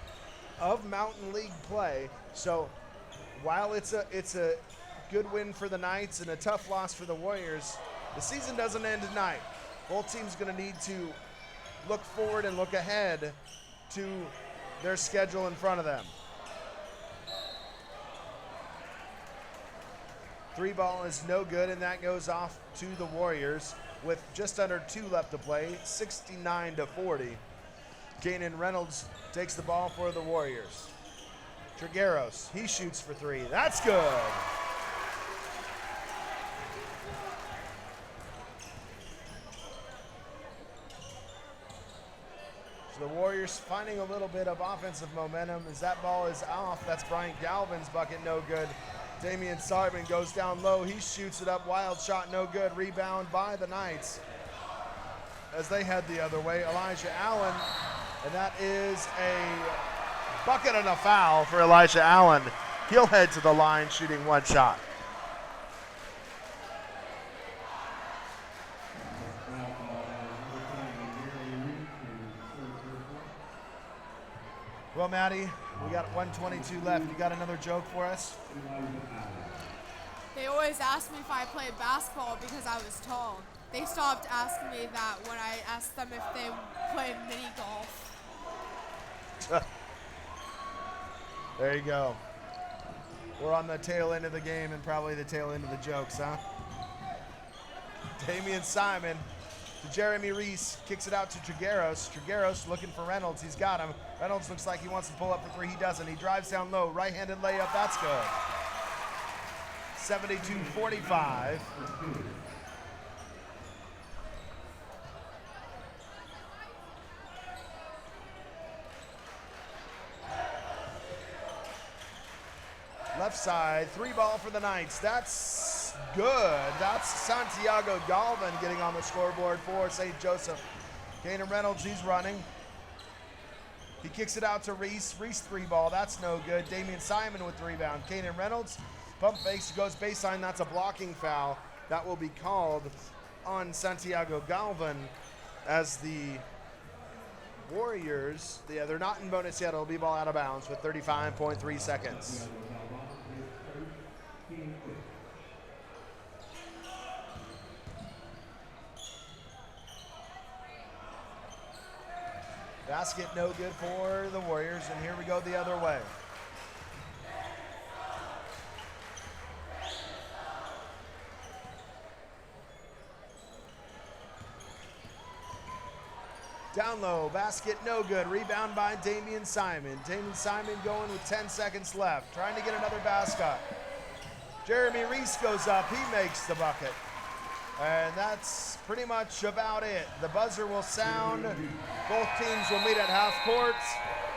of Mountain League play. So while it's a good win for the Knights and a tough loss for the Warriors, the season doesn't end tonight. Both teams going to need to look forward and look ahead to their schedule in front of them. Three ball is no good, and that goes off to the Warriors with just under 2 left to play, 69-40. Kanan Reynolds takes the ball for the Warriors. Trigueros, he shoots for 3. That's good. So the Warriors finding a little bit of offensive momentum as that ball is off. That's Brian Galvin's bucket, no good. Damian Simon goes down low. He shoots it up. Wild shot, no good. Rebound by the Knights as they head the other way. Elijah Allen, and that is a bucket and a foul for Elijah Allen. He'll head to the line shooting 1 shot. Well, Maddie, we got 1:22 left. You got another joke for us? They always ask me if I played basketball because I was tall. They stopped asking me that when I asked them if they played mini golf. There you go. We're on the tail end of the game and probably the tail end of the jokes, huh? Damian Simon to Jeremy Reese, kicks it out to Trigueros. Trigueros looking for Reynolds. He's got him. Reynolds looks like he wants to pull up for 3. He doesn't. He drives down low. Right-handed layup. That's good. 72-45. Left side, 3 ball for the Knights. That's good. That's Santiago Galvin getting on the scoreboard for St. Joseph. Kanan Reynolds, he's running. He kicks it out to Reese. Reese 3 ball, that's no good. Damian Simon with the rebound. Kanan Reynolds, pump fakes, goes baseline. That's a blocking foul. That will be called on Santiago Galvin as the Warriors, they're not in bonus yet. It'll be ball out of bounds with 35.3 seconds. Basket no good for the Warriors, and here we go the other way. Down low, basket no good. Rebound by Damian Simon. Damian Simon going with 10 seconds left, trying to get another basket. Jeremy Reese goes up, he makes the bucket. And that's pretty much about it. The buzzer will sound. Both teams will meet at half court.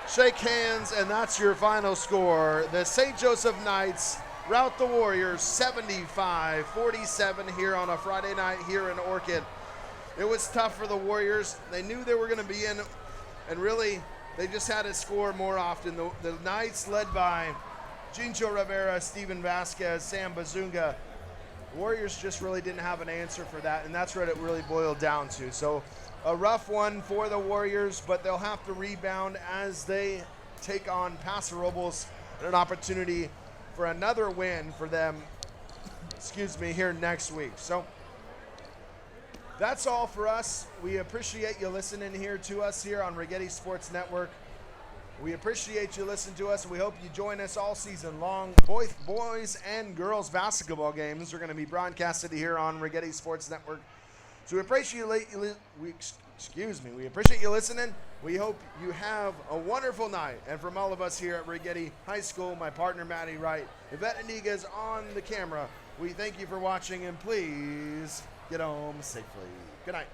Shake hands, and that's your final score. The St. Joseph Knights rout the Warriors 75-47 here on a Friday night here in Orchid. It was tough for the Warriors. They knew they were going to be in, and really, they just had to score more often. The Knights, led by Gincho Rivera, Steven Vasquez, Sam Bazunga, Warriors just really didn't have an answer for that, and that's what it really boiled down to. So a rough one for the Warriors, but they'll have to rebound as they take on Paso Robles, and an opportunity for another win for them, here next week. So that's all for us. We appreciate you listening here to us here on Righetti Sports Network. We appreciate you listening to us, and we hope you join us all season long. Both boys and girls basketball games are going to be broadcasted here on Righetti Sports Network. So we appreciate we appreciate you listening. We hope you have a wonderful night. And from all of us here at Righetti High School, my partner Maddie Wright, Yvette Iniga's on the camera, we thank you for watching, and please get home safely. Good night.